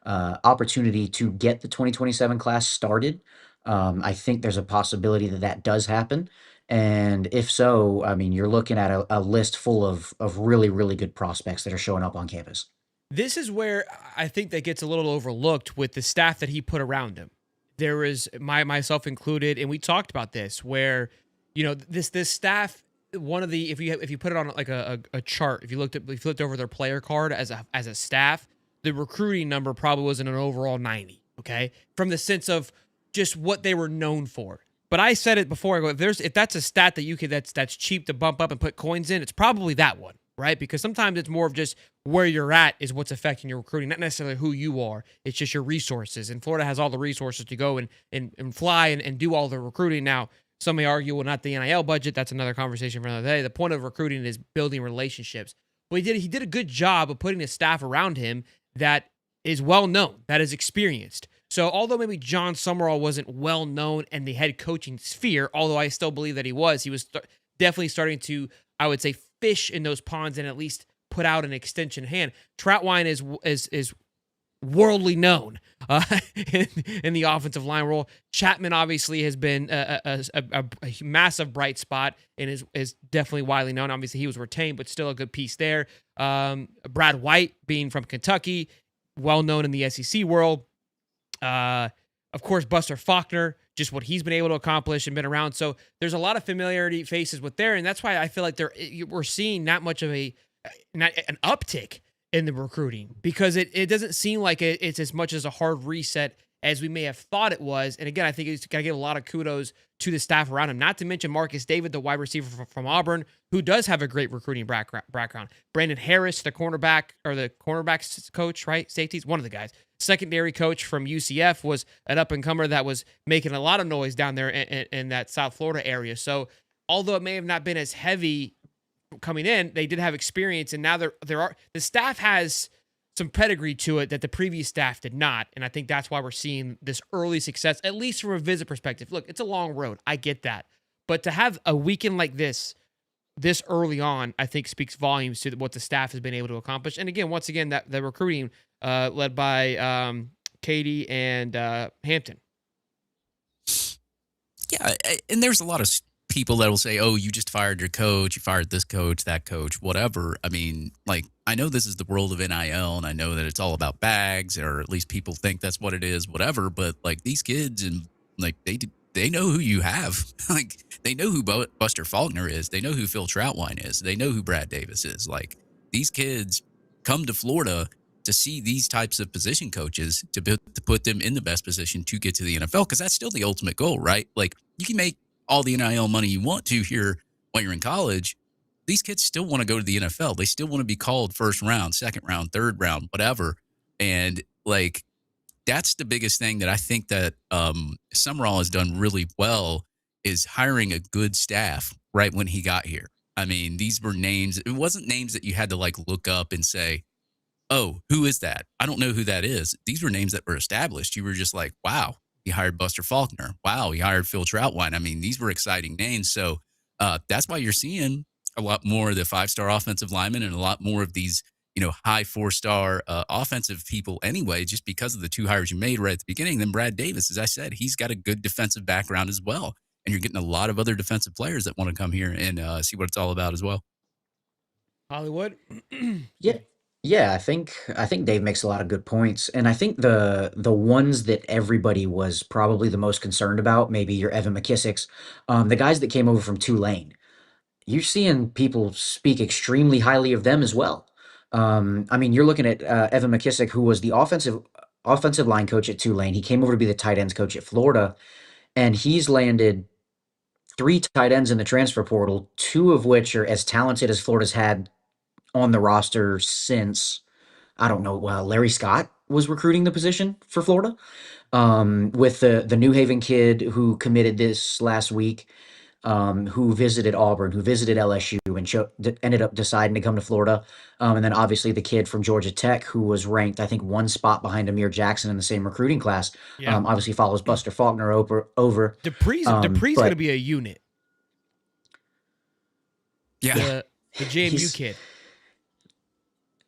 opportunity to get the 2027 class started. I think there's a possibility that that does happen. And if so, I mean, you're looking at a list full of really, really good prospects that are showing up on campus. This is where I think that gets a little overlooked with the staff that he put around him. There is myself included, and we talked about this, where this staff. One of the if you put it on like a chart, if you looked over their player card as a staff, the recruiting number probably wasn't an overall 90. Okay, from the sense of just what they were known for. But I said it before. I go, if that's a stat that you could that's cheap to bump up and put coins in, it's probably that one, right? Because sometimes it's more of just where you're at is what's affecting your recruiting, not necessarily who you are. It's just your resources. And Florida has all the resources to go and fly and do all the recruiting now. Some may argue, well, not the NIL budget. That's another conversation for another day. The point of recruiting is building relationships. But he did a good job of putting a staff around him that is well known, that is experienced. So although maybe John Summerall wasn't well known in the head coaching sphere, although I still believe that he was definitely starting to, I would say, fish in those ponds and at least put out an extension hand. Troutwine is worldly known in the offensive line role. Chapman obviously has been a massive bright spot and is definitely widely known. Obviously, he was retained, but still a good piece there. Brad White, being from Kentucky, well known in the SEC world. Of course, Buster Faulkner, just what he's been able to accomplish and been around. So there's a lot of familiarity faces with there, and that's why I feel like we're seeing not much of an uptick in the recruiting, because it doesn't seem like it's as much as a hard reset as we may have thought it was. And again, I think he's got to give a lot of kudos to the staff around him, not to mention Marcus David, the wide receiver from Auburn, who does have a great recruiting background. Brandon Harris, the cornerback coach, right? Safeties, one of the guys. Secondary coach from UCF, was an up-and-comer that was making a lot of noise down there in that South Florida area. So although it may have not been as heavy coming in, they did have experience, and now the staff has some pedigree to it that the previous staff did not, and I think that's why we're seeing this early success, at least from a visit perspective. Look, it's a long road, I get that, but to have a weekend like this early on, I think speaks volumes to what the staff has been able to accomplish. And again, once again, that the recruiting led by Katie and Hampton. Yeah, and there's a lot of people that will say, oh, you just fired your coach, you fired this coach, that coach, whatever. I mean, like, I know this is the world of NIL, and I know that it's all about bags, or at least people think that's what it is, whatever. But, like, these kids, and, like, they know who you have. Like, they know who Buster Faulkner is. They know who Phil Troutwine is. They know who Brad Davis is. Like, these kids come to Florida to see these types of position coaches to put them in the best position to get to the NFL, because that's still the ultimate goal, right? Like, you can make all the NIL money you want to here when you're in college. These kids still want to go to the NFL. They still want to be called first round, second round, third round, whatever. And like, that's the biggest thing that I think that Summerall has done really well, is hiring a good staff right when he got here. I mean, these were names. It wasn't names that you had to like look up and say, oh, who is that? I don't know who that is. These were names that were established. You were just like, wow, he hired Buster Faulkner. Wow, he hired Phil Troutwine. I mean, these were exciting names. So that's why you're seeing a lot more of the 5-star offensive linemen and a lot more of these, high 4-star offensive people anyway, just because of the 2 hires you made right at the beginning. Then Brad Davis, as I said, he's got a good defensive background as well. And you're getting a lot of other defensive players that want to come here and see what it's all about as well. Hollywood. Yeah. Yeah, I think Dave makes a lot of good points. And I think the ones that everybody was probably the most concerned about, maybe your Evan McKissick's, the guys that came over from Tulane. You're seeing people speak extremely highly of them as well. I mean, you're looking at Evan McKissick, who was the offensive line coach at Tulane. He came over to be the tight ends coach at Florida, and he's landed 3 tight ends in the transfer portal, 2 of which are as talented as Florida's had on the roster since, I don't know, Larry Scott was recruiting the position for Florida, with the New Haven kid who committed this last week, who visited Auburn, who visited LSU, and ended up deciding to come to Florida. And then obviously the kid from Georgia Tech, who was ranked, I think, 1 spot behind Amir Jackson in the same recruiting class. Yeah. Obviously follows Buster Faulkner over. Dupree's going to be a unit. Yeah. The JMU kid.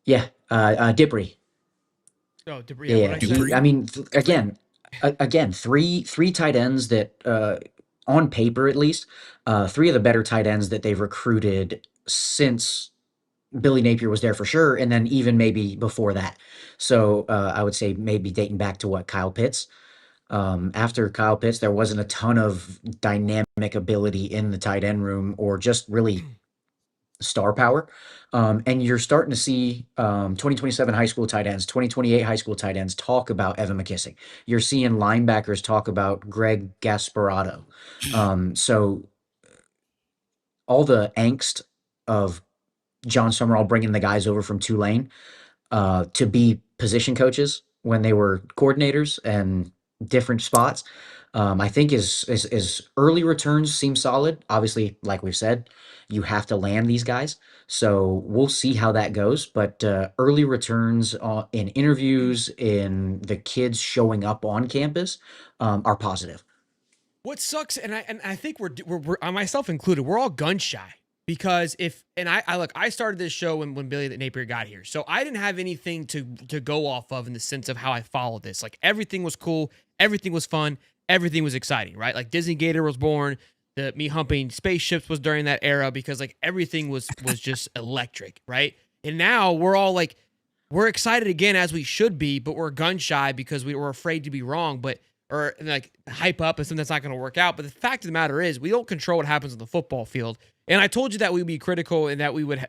Yeah. Dipri. Oh, Dupree. Yeah. I mean, again, three tight ends that, on paper at least, 3 of the better tight ends that they've recruited since Billy Napier was there for sure, and then even maybe before that. So I would say maybe dating back to Kyle Pitts. After Kyle Pitts, there wasn't a ton of dynamic ability in the tight end room, or just really star power. And you're starting to see 2027 high school tight ends, 2028 high school tight ends talk about Evan McKissick. You're seeing linebackers talk about Greg Gasparotto. So all the angst of John Summerall bringing the guys over from Tulane to be position coaches when they were coordinators and different spots, I think is early returns seem solid. Obviously, like we've said, you have to land these guys. So we'll see how that goes. But early returns in interviews, in the kids showing up on campus, are positive. What sucks, and I think we're myself included, we're all gun shy. Because I started this show when Billy Napier got here. So I didn't have anything to go off of in the sense of how I followed this. Like, everything was cool, everything was fun, everything was exciting, right? Like, Disney Gator was born, me humping spaceships was during that era, because like everything was just electric, right? And now we're all like, we're excited again, as we should be, but we're gun shy because we were afraid to be wrong, or like hype up and something that's not going to work out. But the fact of the matter is, we don't control what happens on the football field. And I told you that we'd be critical and that we would,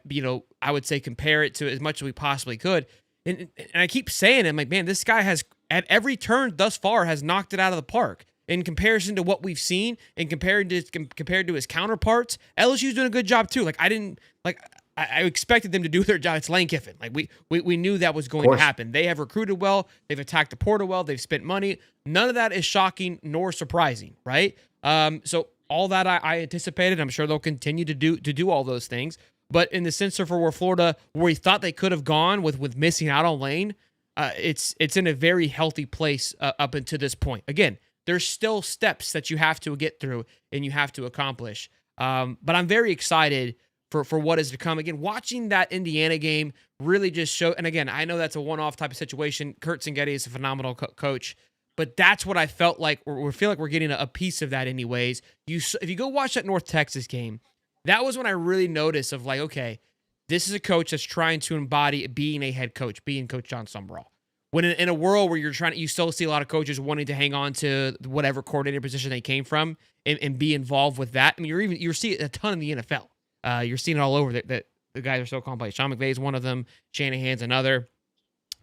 I would say compare it to as much as we possibly could. And I keep saying it, I'm like, man, this guy has, at every turn thus far, has knocked it out of the park. In comparison to what we've seen and compared to his counterparts, LSU's doing a good job too. Like, I expected them to do their job. It's Lane Kiffin. Like, we knew that was going to happen. They have recruited well. They've attacked the portal well. They've spent money. None of that is shocking nor surprising, right? So all that I anticipated. I'm sure they'll continue to do all those things. But in the sense of where Florida, where we thought they could have gone with missing out on Lane, it's in a very healthy place up until this point. Again, there's still steps that you have to get through and you have to accomplish. But I'm very excited for what is to come. Again, watching that Indiana game really just show. And again, I know that's a one-off type of situation. Kurt Zingetti is a phenomenal coach, but that's what I felt like. We feel like we're getting a piece of that anyways. If you go watch that North Texas game, that was when I really noticed of like, okay, this is a coach that's trying to embody being a head coach, being Coach John Summerall. When in a world where you still see a lot of coaches wanting to hang on to whatever coordinator position they came from and be involved with that. I mean, you're seeing a ton in the NFL. You're seeing it all over that the guys are so complex. Sean McVay is one of them. Shanahan's another.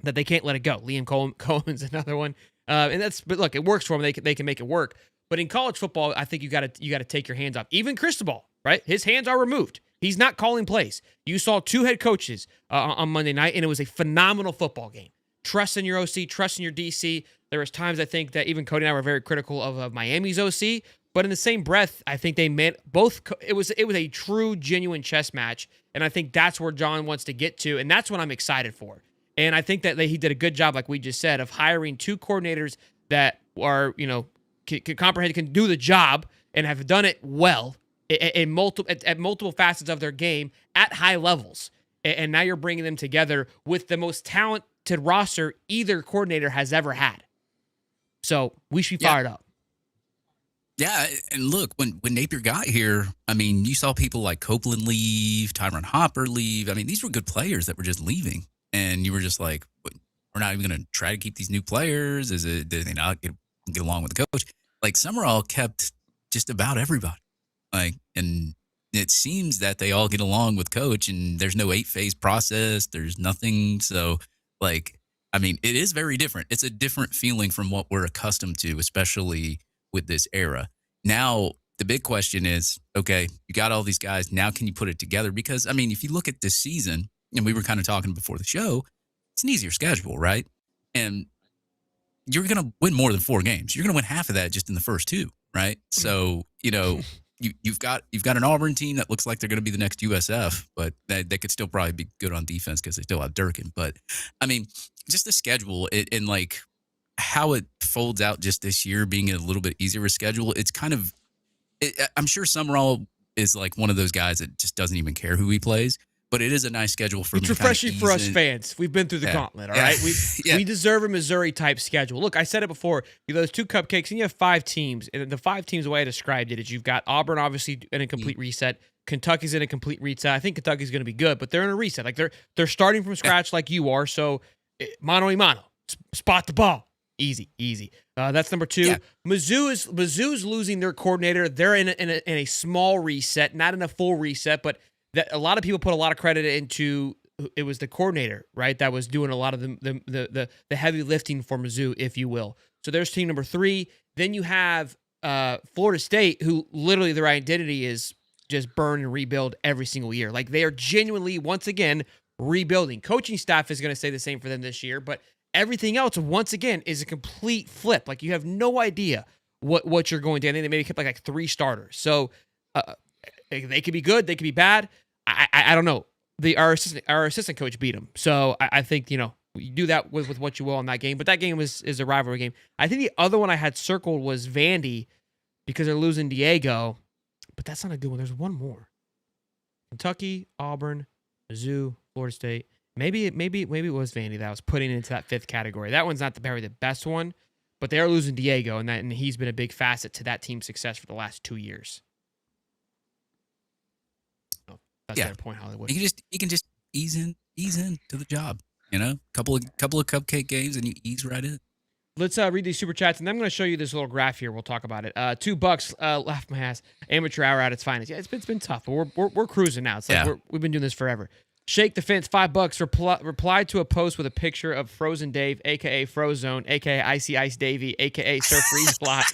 that they can't let it go. Liam Cohen's another one. But look, it works for them. They can make it work. But in college football, I think you got to take your hands off. Even Cristobal, right? His hands are removed. He's not calling plays. You saw 2 head coaches on Monday night, and it was a phenomenal football game. Trust in your OC, trust in your DC. There was times I think that even Cody and I were very critical of Miami's OC, but in the same breath, I think they meant both. It was a true, genuine chess match, and I think that's where John wants to get to, and that's what I'm excited for. And I think that he did a good job, like we just said, of hiring 2 coordinators that are, can comprehend, can do the job, and have done it well at multiple facets of their game at high levels. And now you're bringing them together with the most talented roster either coordinator has ever had. So we should be fired up. Yeah, and look, when Napier got here, I mean, you saw people like Copeland leave, Tyron Hopper leave. I mean, these were good players that were just leaving. And you were just like, we're not even going to try to keep these new players. Did they not get along with the coach? Like, Summerall kept just about everybody. Like, and it seems that they all get along with coach, and there's no 8-phase process. There's nothing. So, like, I mean, it is very different. It's a different feeling from what we're accustomed to, especially with this era. Now, the big question is, okay, you got all these guys. Now, can you put it together? Because, I mean, if you look at this season, and we were kind of talking before the show, it's an easier schedule, right? And you're going to win more than 4 games. You're going to win half of that just in the first 2, right? So, you've got an Auburn team that looks like they're going to be the next USF, but they could still probably be good on defense because they still have Durkin. But, I mean, just the schedule and like how it folds out just this year being a little bit easier schedule, it's kind of I'm sure Summerall is like one of those guys that just doesn't even care who he plays. But it is a nice schedule for me. It's refreshing for us fans. We've been through the gauntlet, all right? We deserve a Missouri-type schedule. Look, I said it before. You have those 2 cupcakes, and you have 5 teams. And the 5 teams, the way I described it is you've got Auburn, obviously, in a complete reset. Kentucky's in a complete reset. I think Kentucky's going to be good, but they're in a reset. Like, they're starting from scratch like you are. So, mano y mano. Spot the ball. Easy. That's number 2. Yeah. Mizzou's losing their coordinator. They're in a small reset, not in a full reset, but that a lot of people put a lot of credit into. It was the coordinator, right, that was doing a lot of the heavy lifting for Mizzou, if you will. So there's team number 3. Then you have Florida State, who literally their identity is just burn and rebuild every single year. Like, they are genuinely, once again, rebuilding. Coaching staff is going to say the same for them this year, but everything else, once again, is a complete flip. Like, you have no idea what you're going to. I think they maybe kept like 3 starters. So they could be good, they could be bad. I don't know. Our assistant coach beat them. So I think, you do that with what you will in that game. But that game is a rivalry game. I think the other one I had circled was Vandy because they're losing Diego. But that's not a good one. There's one more. Kentucky, Auburn, Mizzou, Florida State. Maybe it was Vandy that I was putting into that 5th category. That one's not the best one. But they are losing Diego, and he's been a big facet to that team's success for the last 2 years. That's their point, Hollywood. You can just ease in to the job. Couple of cupcake games and you ease right in. Let's read these super chats, and I'm going to show you this little graph here. We'll talk about it. $2, laugh my ass. Amateur hour at its finest. Yeah, it's been tough, but we're cruising now. It's like we've been doing this forever. Shake the Fence, $5. Replied to a post with a picture of Frozen Dave, aka Frozone, aka Icy Ice Davey, aka Sir Freeze Plot.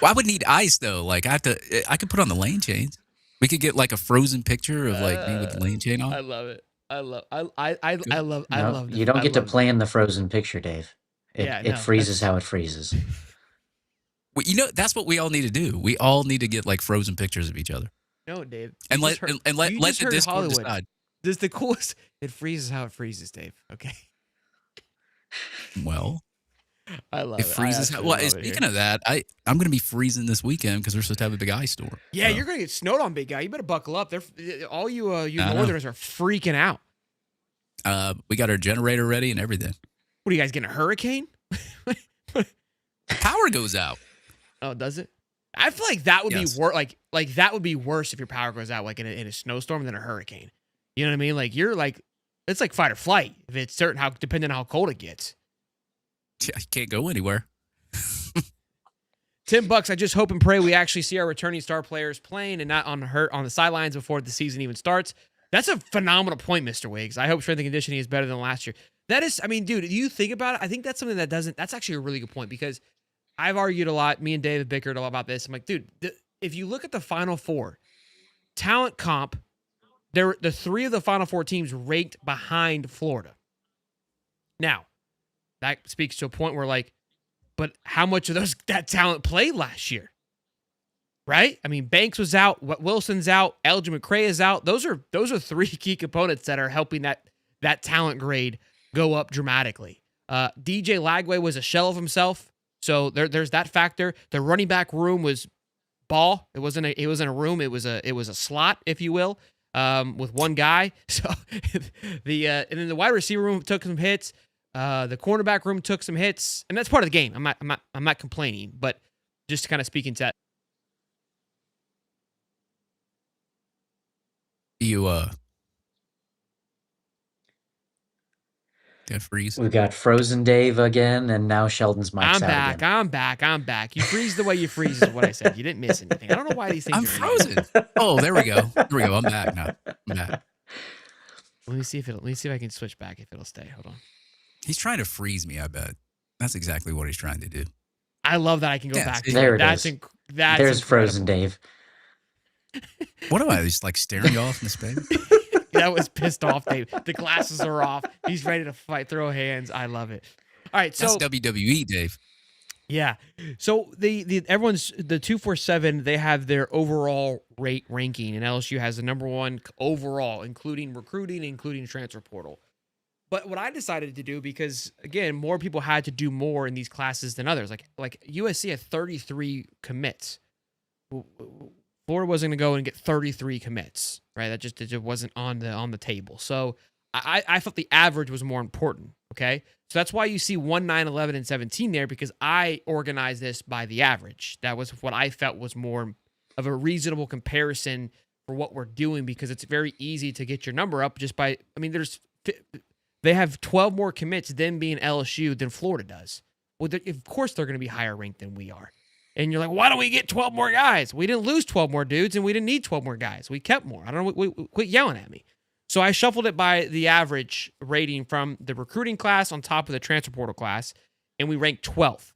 Well, I would need ice though. Like I could put on the lane chains. We could get like a frozen picture of like me with the lane chain on. I love it. I love You don't get to plan the frozen picture, Dave. It freezes how it freezes. Well, that's what we all need to do. We all need to get like frozen pictures of each other. No, Dave. And let the Discord decide. This is the coolest. It freezes how it freezes, Dave. Okay. Well, I love it. Freezes. Speaking of that, I'm going to be freezing this weekend because we're supposed to have a big ice storm. Yeah, you're going to get snowed on, big guy. You better buckle up. All you Northerners are freaking out. We got our generator ready and everything. What are you guys getting, a hurricane? Power goes out. Oh, does it? I feel like that would be worse. Like that would be worse if your power goes out like in a snowstorm than a hurricane. You know what I mean? Like it's like fight or flight if it's depending on how cold it gets. Yeah, you can't go anywhere. $10. I just hope and pray we actually see our returning star players playing and not on the sidelines before the season even starts. That's a phenomenal point, Mr. Wiggs. I hope strength and conditioning is better than last year. That is, I mean, dude, do you think about it? I think that's something that's actually a really good point because I've argued a lot. Me and David bickered a lot about this. I'm like, dude, if you look at the Final Four, talent comp, the 3 of the Final Four teams ranked behind Florida. Now, that speaks to a point where, like, but how much of that talent played last year? Right? I mean, Banks was out, Wilson's out, Elgin McCray is out. Those are 3 key components that are helping that talent grade go up dramatically. DJ Lagway was a shell of himself, so there's that factor. The running back room was ball. It wasn't a room. It was a slot, if you will, with one guy. So and then the wide receiver room took some hits. The cornerback room took some hits, and that's part of the game. I'm not complaining, but just kind of speaking to that. You did freeze? We've got Frozen Dave again, and now Sheldon's mic's out again. I'm back. You freeze the way you freeze is what I said. You didn't miss anything. I don't know why these things I'm are frozen. Oh, there we go. I'm back now. I'm back. Let me see if I can switch back if it'll stay. Hold on. He's trying to freeze me, I bet. That's exactly what he's trying to do. I love that I can go back. There it is. There's incredible. Frozen Dave. What am I, just like staring you off in space? That was pissed off, Dave. The glasses are off. He's ready to fight, throw hands. I love it. All right, so that's WWE, Dave. Yeah. So everyone's the 247. They have their overall rate ranking, and LSU has the number 1 overall, including recruiting, including transfer portal. But what I decided to do, because again, more people had to do more in these classes than others. Like USC had 33 commits. Florida wasn't going to go and get 33 commits, right? It just wasn't on the table. So I felt the average was more important, okay? So that's why you see 1, 9, 11, and 17 there, because I organized this by the average. That was what I felt was more of a reasonable comparison for what we're doing, because it's very easy to get your number up just by, I mean, they have 12 more commits, them being LSU, than Florida does. Well, of course they're going to be higher ranked than we are. And you're like, why don't we get 12 more guys? We didn't lose 12 more dudes, and we didn't need 12 more guys. We kept more. I don't know. Quit yelling at me. So I shuffled it by the average rating from the recruiting class on top of the transfer portal class, and we ranked 12th.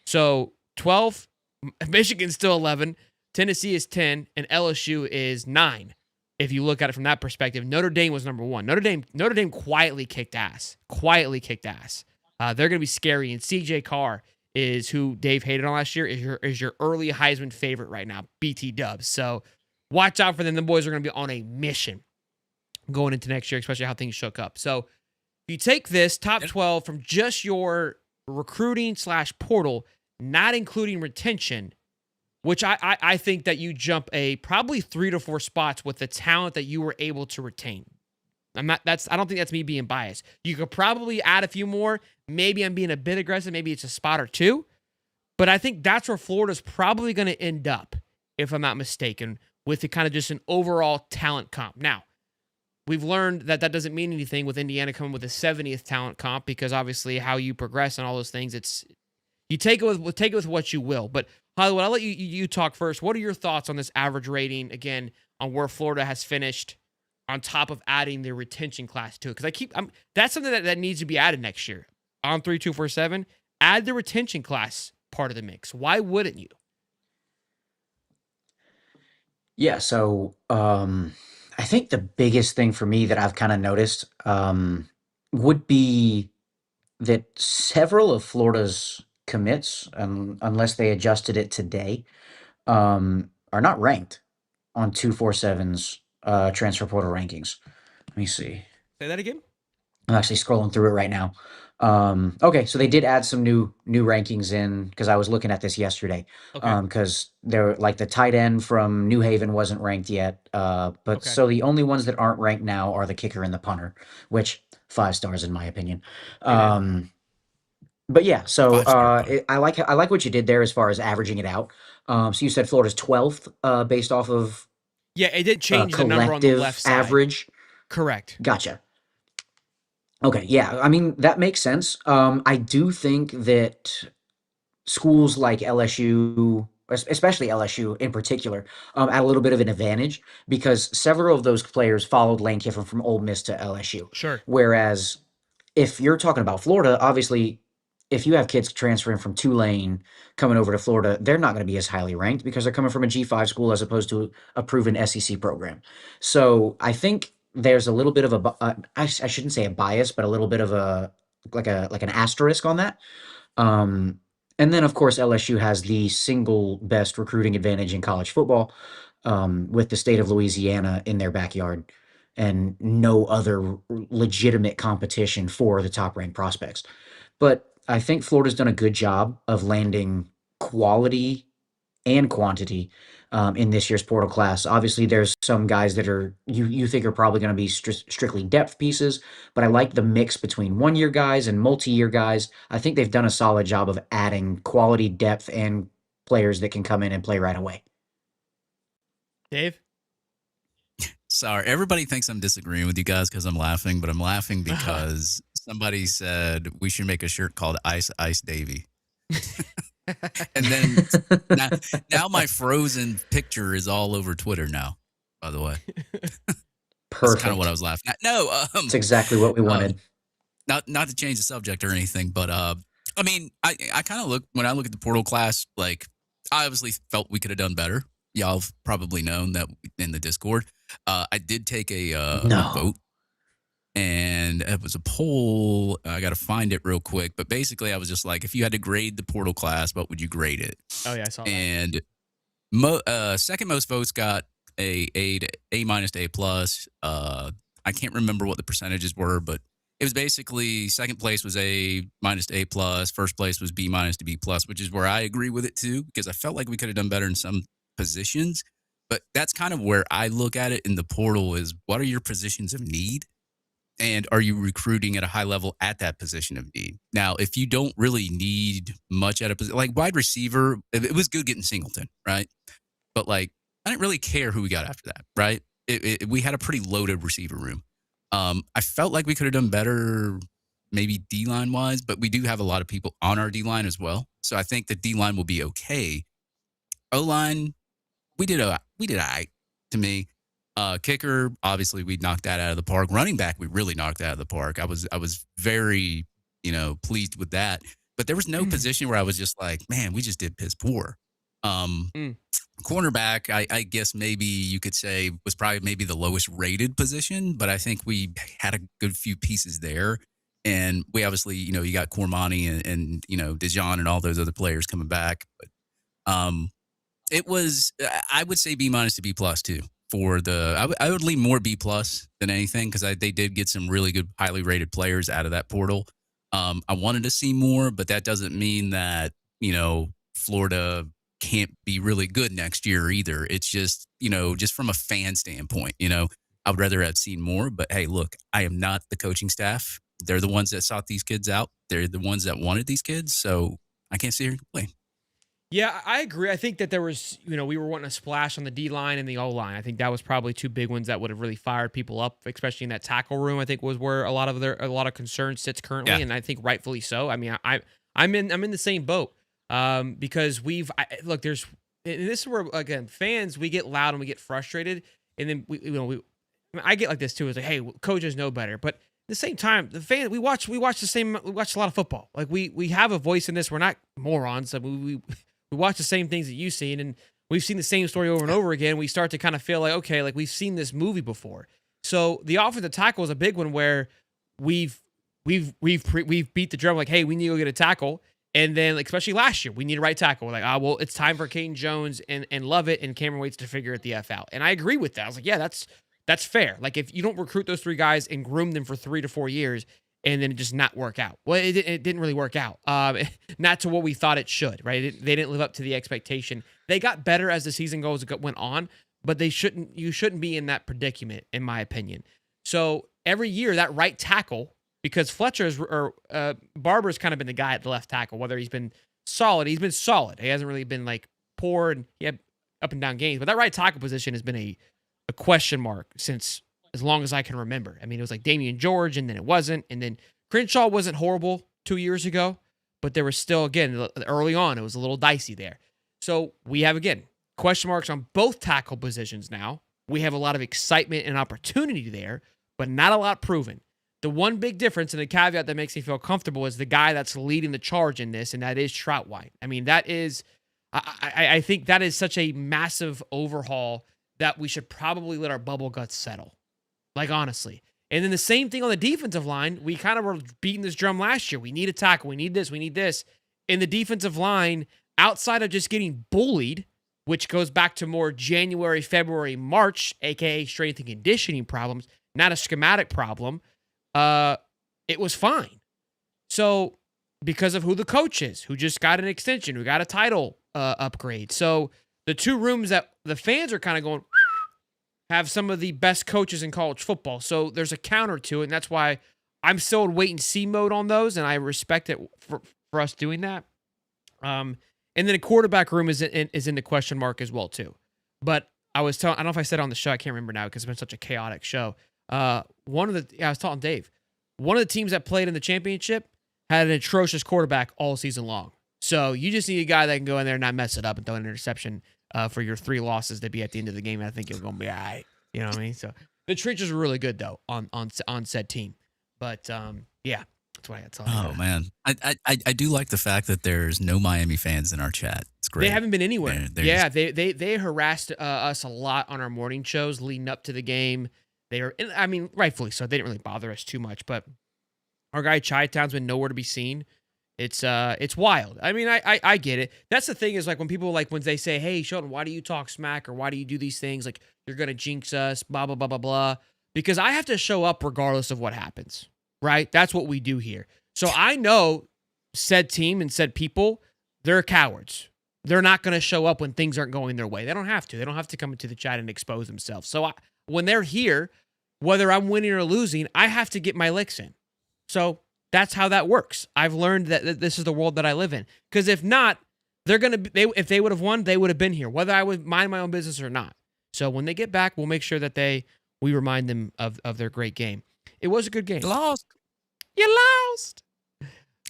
So 12, Michigan's still 11, Tennessee is 10, and LSU is 9. If you look at it from that perspective, Notre Dame was number 1. Notre Dame quietly kicked ass. They're going to be scary, and CJ Carr is who Dave hated on last year, is your early Heisman favorite right now, BT Dubs. So watch out for them. The boys are going to be on a mission going into next year, especially how things shook up. So if you take this top 12 from just your recruiting / portal, not including retention, which I think that you jump probably 3 to 4 spots with the talent that you were able to retain. I don't think that's me being biased. You could probably add a few more. Maybe I'm being a bit aggressive. Maybe it's a spot or 2. But I think that's where Florida's probably going to end up, if I'm not mistaken, with the kind of just an overall talent comp. Now, we've learned that doesn't mean anything with Indiana coming with a 70th talent comp, because obviously how you progress and all those things, you take it with what you will. But Hollywood, I'll let you talk first. What are your thoughts on this average rating, again, on where Florida has finished, on top of adding the retention class to it? Because that's something that needs to be added next year. On 3247, add the retention class part of the mix. Why wouldn't you? Yeah, so I think the biggest thing for me that I've kind of noticed would be that several of Florida's commits, unless they adjusted it today, are not ranked on 247's transfer portal rankings. Let me see. Say that again? I'm actually scrolling through it right now. Okay, so they did add some new rankings in, because I was looking at this yesterday. Okay. Because they're like the tight end from New Haven wasn't ranked yet. But so the only ones that aren't ranked now are the kicker and the punter, which 5 stars in my opinion. But yeah, so I like what you did there as far as averaging it out. So you said Florida's 12th based off of it did change the number on the left side. Average. Correct. Gotcha. Okay, yeah, I mean, that makes sense. I do think that schools like LSU, especially LSU in particular, at a little bit of an advantage because several of those players followed Lane Kiffin from Ole Miss to LSU. Sure. Whereas if you're talking about Florida, obviously, if you have kids transferring from Tulane coming over to Florida, they're not going to be as highly ranked because they're coming from a G5 school as opposed to a proven SEC program. So I think there's a little bit of I shouldn't say a bias, but a little bit of a like an asterisk on that. And then, of course, LSU has the single best recruiting advantage in college football, with the state of Louisiana in their backyard and no other legitimate competition for the top ranked prospects. But I think Florida's done a good job of landing quality and quantity in this year's portal class. Obviously, there's some guys that are you think are probably going to be strictly depth pieces, but I like the mix between 1 year guys and multi-year guys. I think they've done a solid job of adding quality depth and players that can come in and play right away. Dave? Sorry, everybody thinks I'm disagreeing with you guys because I'm laughing, but I'm laughing because somebody said we should make a shirt called Ice Ice Davy. And then now my frozen picture is all over Twitter now, by the way. That's kind of what I was laughing at. No, That's exactly what we wanted. Not to change the subject or anything, but I mean, I kind of look when I look at the portal class, like I obviously felt we could have done better. Y'all have probably known that in the Discord. I did take a vote, and it was a poll. I got to find it real quick, but basically, I was just like, if you had to grade the portal class, what would you grade it? Oh yeah, I saw that. And second most votes got A minus to A plus. I can't remember what the percentages were, but it was basically second place was A minus to A plus, first place was B minus to B plus, which is where I agree with it too, because I felt like we could have done better in some positions. But that's kind of where I look at it in the portal is what are your positions of need? And are you recruiting at a high level at that position of need? Now, if you don't really need much at a position, like wide receiver, it was good getting Singleton, right? But like, I didn't really care who we got after that, right? We had a pretty loaded receiver room. I felt like we could have done better, maybe D-line wise, but we do have a lot of people on our D-line as well. So I think the D-line will be okay. O-line, we did all right to me. Kicker, obviously we knocked that out of the park. Running back, we really knocked that out of the park. I was very, pleased with that. But there was no position where I was just like, man, we just did piss poor. Cornerback, I guess maybe you could say was probably maybe the lowest rated position, but I think we had a good few pieces there. And we obviously, you got Cormani and Dijon and all those other players coming back. But it was, I would say B minus to B plus too. I would lean more B plus than anything because they did get some really good, highly rated players out of that portal. I wanted to see more, but that doesn't mean that, Florida can't be really good next year either. It's just, just from a fan standpoint, I would rather have seen more. But hey, look, I am not the coaching staff. They're the ones that sought these kids out. They're the ones that wanted these kids. So I can't sit here and complain. Yeah, I agree. I think that there was, we were wanting a splash on the D-line and the O-line. I think that was probably two big ones that would have really fired people up, especially in that tackle room. I think was where a lot of concern sits currently, and I think rightfully so. I mean, I'm in the same boat because look. This is where again fans we get loud and we get frustrated, and then I get like this too. It's like, hey, coaches know better, but at the same time, the fan we watch a lot of football. Like we have a voice in this. We're not morons. I mean, we watch the same things that you've seen, and we've seen the same story over and over again. We start to kind of feel like, okay, like we've seen this movie before. So the offensive tackle is a big one where we've beat the drum like, hey, we need to go get a tackle, and then like, especially last year, we need a right tackle. We're like, well, it's time for Caden Jones and Lovett and Cameron Waits to figure it the F out. And I agree with that. I was like, yeah, that's fair. Like if you don't recruit those three guys and groom them for 3 to 4 years, and then it just not work out. Well, it didn't really work out. Not to what we thought it should, right? They didn't live up to the expectation. They got better as the season went on, but you shouldn't be in that predicament, in my opinion. So every year, that right tackle, because Barber's kind of been the guy at the left tackle, whether he's been solid. He's been solid. He hasn't really been like poor, and he had up and down games. But that right tackle position has been a question mark since as long as I can remember. I mean, it was like Damian George, and then it wasn't. And then Crenshaw wasn't horrible 2 years ago, but there was still, again, early on, it was a little dicey there. So we have, again, question marks on both tackle positions now. We have a lot of excitement and opportunity there, but not a lot proven. The one big difference and the caveat that makes me feel comfortable is the guy that's leading the charge in this, and that is Troutwine. I mean, that is, I think that is such a massive overhaul that we should probably let our bubble guts settle. Like, honestly. And then the same thing on the defensive line. We kind of were beating this drum last year. We need a tackle. We need this. We need this. In the defensive line, outside of just getting bullied, which goes back to more January, February, March, aka strength and conditioning problems, not a schematic problem, it was fine. So because of who the coach is, who just got an extension, who got a title upgrade. So the two rooms that the fans are kind of going have some of the best coaches in college football. So there's a counter to it, and that's why I'm still in wait and see mode on those, and I respect it for us doing that. And then a quarterback room is in the question mark as well too. But I was telling, I don't know if I said it on the show, I can't remember now because it's been such a chaotic show. I was telling Dave, one of the teams that played in the championship had an atrocious quarterback all season long. So you just need a guy that can go in there and not mess it up and throw an interception for your 3 losses to be at the end of the game. I think you're going to be all right. You know what I mean? So the trenches were really good though on said team. But yeah, that's what I got to tell you. Oh man, I do like the fact that there's no Miami fans in our chat. It's great. They haven't been anywhere. They're they harassed us a lot on our morning shows leading up to the game. They were, I mean, rightfully so. They didn't really bother us too much, but our guy Chi-Town's been nowhere to be seen. It's wild. I mean, I get it. That's the thing is like when people like when they say, "Hey, Sheldon, why do you talk smack or why do you do these things? Like you're gonna jinx us, blah blah blah blah blah." Because I have to show up regardless of what happens, right? That's what we do here. So I know said team and said people, they're cowards. They're not gonna show up when things aren't going their way. They don't have to. They don't have to come into the chat and expose themselves. So when they're here, whether I'm winning or losing, I have to get my licks in. So that's how that works. I've learned that this is the world that I live in. Because if not, if they would have won, they would have been here, whether I would mind my own business or not. So when they get back, we'll make sure that we remind them of their great game. It was a good game. lost. You lost.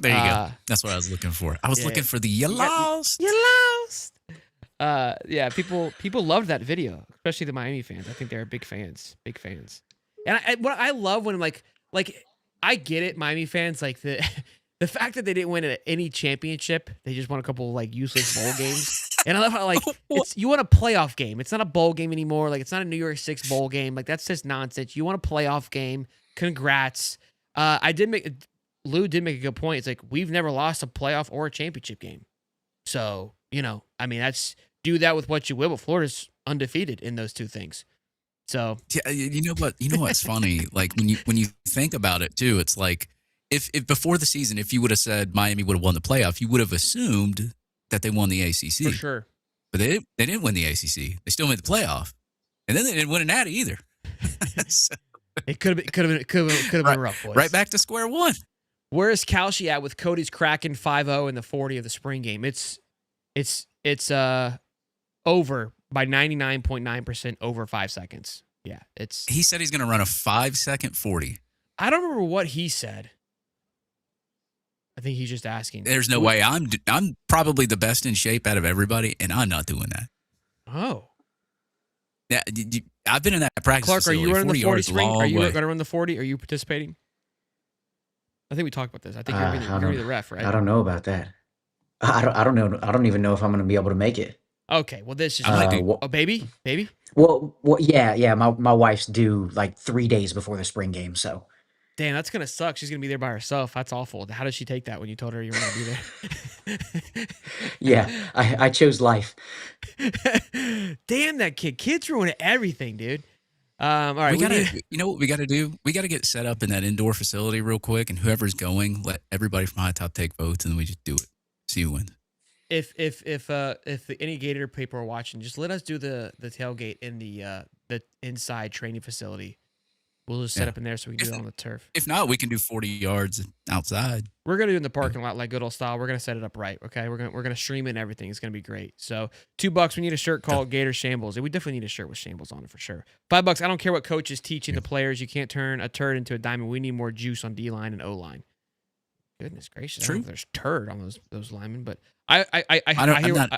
There you go. That's what I was looking for. I was looking for the you lost. You lost. Yeah, people loved that video, especially the Miami fans. I think they're big fans. Big fans. And what I love when like I get it, Miami fans, like the fact that they didn't win any championship, they just won a couple of like useless bowl games. And I love how like you want a playoff game. It's not a bowl game anymore. Like it's not a New Year's 6 bowl game. Like that's just nonsense. You want a playoff game. Congrats. Lou did make a good point. It's like we've never lost a playoff or a championship game. So, I mean, do that with what you will, but Florida's undefeated in those two things. So yeah, you know what's funny? Like when you think about it too, it's like if before the season, if you would have said Miami would have won the playoff, you would have assumed that they won the ACC for sure. But they didn't win the ACC. They still made the playoff, and then they didn't win an Natty either. So, it could have been rough, boys. Right back to square one. Where is Kalshi at with Cody's cracking 5-0 in the 40 of the spring game? It's over by 99.9% over 5 seconds. Yeah, He said he's going to run a 5-second 40. I don't remember what he said. I think he's just asking. There's no way. I'm probably the best in shape out of everybody, and I'm not doing that. Oh. Yeah, I've been in that practice. Clark, are you running the 40 spring? Are you going to run the 40? Are you participating? I think we talked about this. I think you're going to be the ref, right? I don't know about that. I don't know. I don't even know if I'm going to be able to make it. Okay, well, this is baby. Well, yeah. My wife's due like 3 days before the spring game, so. Damn, that's gonna suck. She's gonna be there by herself. That's awful. How does she take that when you told her you were gonna be there? Yeah, I chose life. Damn that kid. Kids ruin everything, dude. All right, you know what we gotta do? We gotta get set up in that indoor facility real quick, and whoever's going, let everybody from High Top take votes, and then we just do it. See who wins. If any Gator people are watching, just let us do the tailgate in the inside training facility. We'll just set up in there so we can do it on the turf. If not, we can do 40 yards outside. We're gonna do it in the parking lot like good old style. We're gonna set it up right. Okay, we're gonna stream it and everything. It's gonna be great. So $2. We need a shirt called Gator Shambles. And we definitely need a shirt with Shambles on it for sure. $5. I don't care what coach is teaching the players. You can't turn a turd into a diamond. We need more juice on D line and O line. Goodness gracious! True. I don't know if there's turd on those linemen, but I'm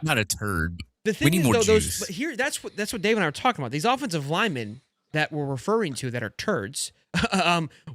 not a turd. The thing we need is, more though, juice. but here that's what Dave and I are talking about. These offensive linemen that we're referring to that are turds,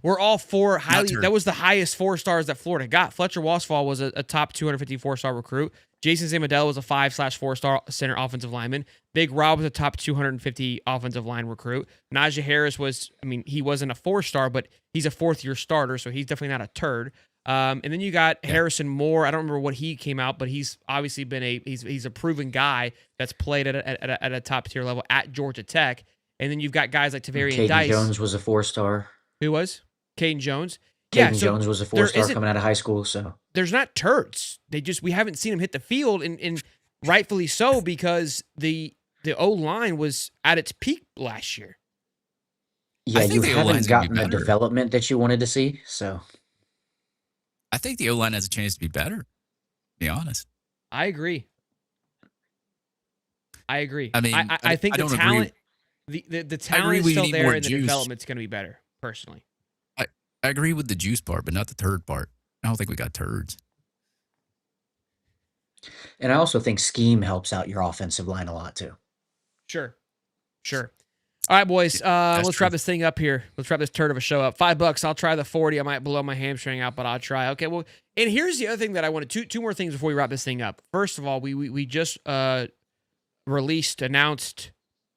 were all four highly. That was the highest 4 stars that Florida got. Fletcher Wasfall was a top 254-star recruit. Jason Zamodella was a 5/4 star center offensive lineman. Big Rob was a top 250 offensive line recruit. Najee Harris was, he wasn't a 4-star, but he's a 4th-year starter, so he's definitely not a turd. And then you got Harrison Moore. I don't remember what he came out, but he's obviously been he's a proven guy that's played at a top tier level at Georgia Tech. And then you've got guys like Tavarian Dice. Caden Jones was a 4-star. Who was? Caden Jones. Caden Jones was a 4-star coming out of high school. So there's not turds. We haven't seen him hit the field, and rightfully so, because the O-line was at its peak last year. Yeah, you haven't gotten the development that you wanted to see. So I think the O-line has a chance to be better, to be honest. I agree. I think the talent, the talent is still there, and the development's going to be better, personally. I agree with the juice part, but not the turd part. I don't think we got turds. And I also think scheme helps out your offensive line a lot, too. Sure. All right, boys. Let's wrap this thing up here. Let's wrap this turd of a show up. $5. I'll try the 40. I might blow my hamstring out, but I'll try. Okay. Well, and here's the other thing that I wanted. Two more things before we wrap this thing up. First of all, we just announced,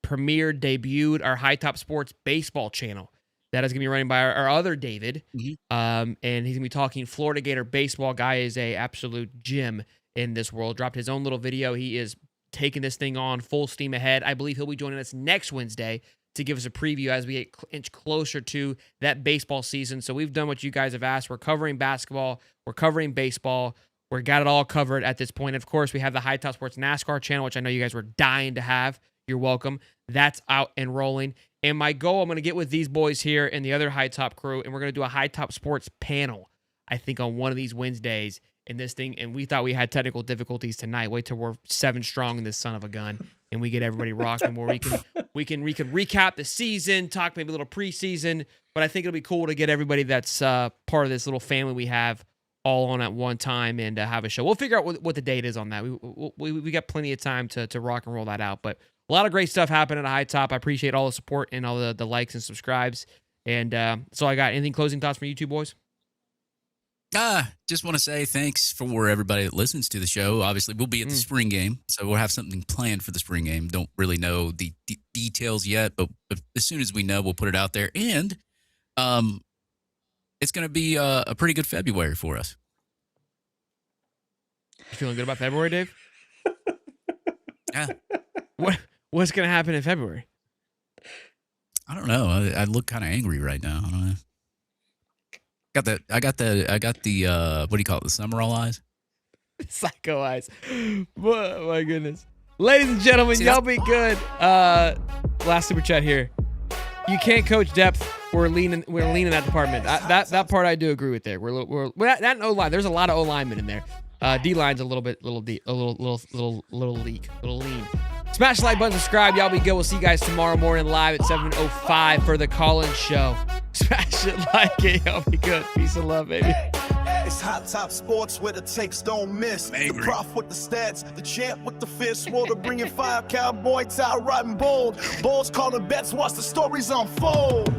premiered, debuted our High Top Sports baseball channel. That is going to be running by our other David. And he's going to be talking Florida Gator baseball. Guy is a absolute gem in this world. Dropped his own little video. He is taking this thing on full steam ahead. I believe he'll be joining us next Wednesday to give us a preview as we get inch closer to that baseball season. So we've done what you guys have asked. We're covering basketball. We're covering baseball. We've got it all covered at this point. Of course, we have the High Top Sports NASCAR channel, which I know you guys were dying to have. You're welcome. That's out and rolling. And my goal, I'm going to get with these boys here and the other High Top crew, and we're going to do a High Top Sports panel, I think, on one of these Wednesdays in this thing. And we thought we had technical difficulties tonight. Wait till we're 7 strong in this son of a gun, and we get everybody rocking where we can recap the season, talk maybe a little preseason. But I think it'll be cool to get everybody that's part of this little family we have all on at one time and have a show. We'll figure out what the date is on that. We got plenty of time to rock and roll that out. But a lot of great stuff happening at High Top. I appreciate all the support and all the likes and subscribes. And that's all I got. Anything closing thoughts from you two boys? Just want to say thanks for everybody that listens to the show. Obviously, we'll be at the spring game, so we'll have something planned for the spring game. Don't really know the details yet, but as soon as we know, we'll put it out there. And it's going to be a pretty good February for us. You feeling good about February, Dave? Yeah. What's going to happen in February? I don't know. I look kind of angry right now. I don't know. I got the what do you call it? The Summerall eyes? Psycho eyes. Oh, my goodness. Ladies and gentlemen, y'all be good. Last super chat here. You can't coach depth. We're leaning that department. That part I do agree with there. We're that O-line. There's a lot of O-linemen in there. D-line's a little lean. Smash the like button, subscribe. Y'all be good. We'll see you guys tomorrow morning live at 7:05 for the call-in show. Smash it, like it. Y'all be good. Peace and love, baby. It's Hot Top Sports where the takes don't miss. The prof with the stats, the champ with the fist. Water bringing fire, cowboy tie riding bold. Bulls calling bets, watch the stories unfold.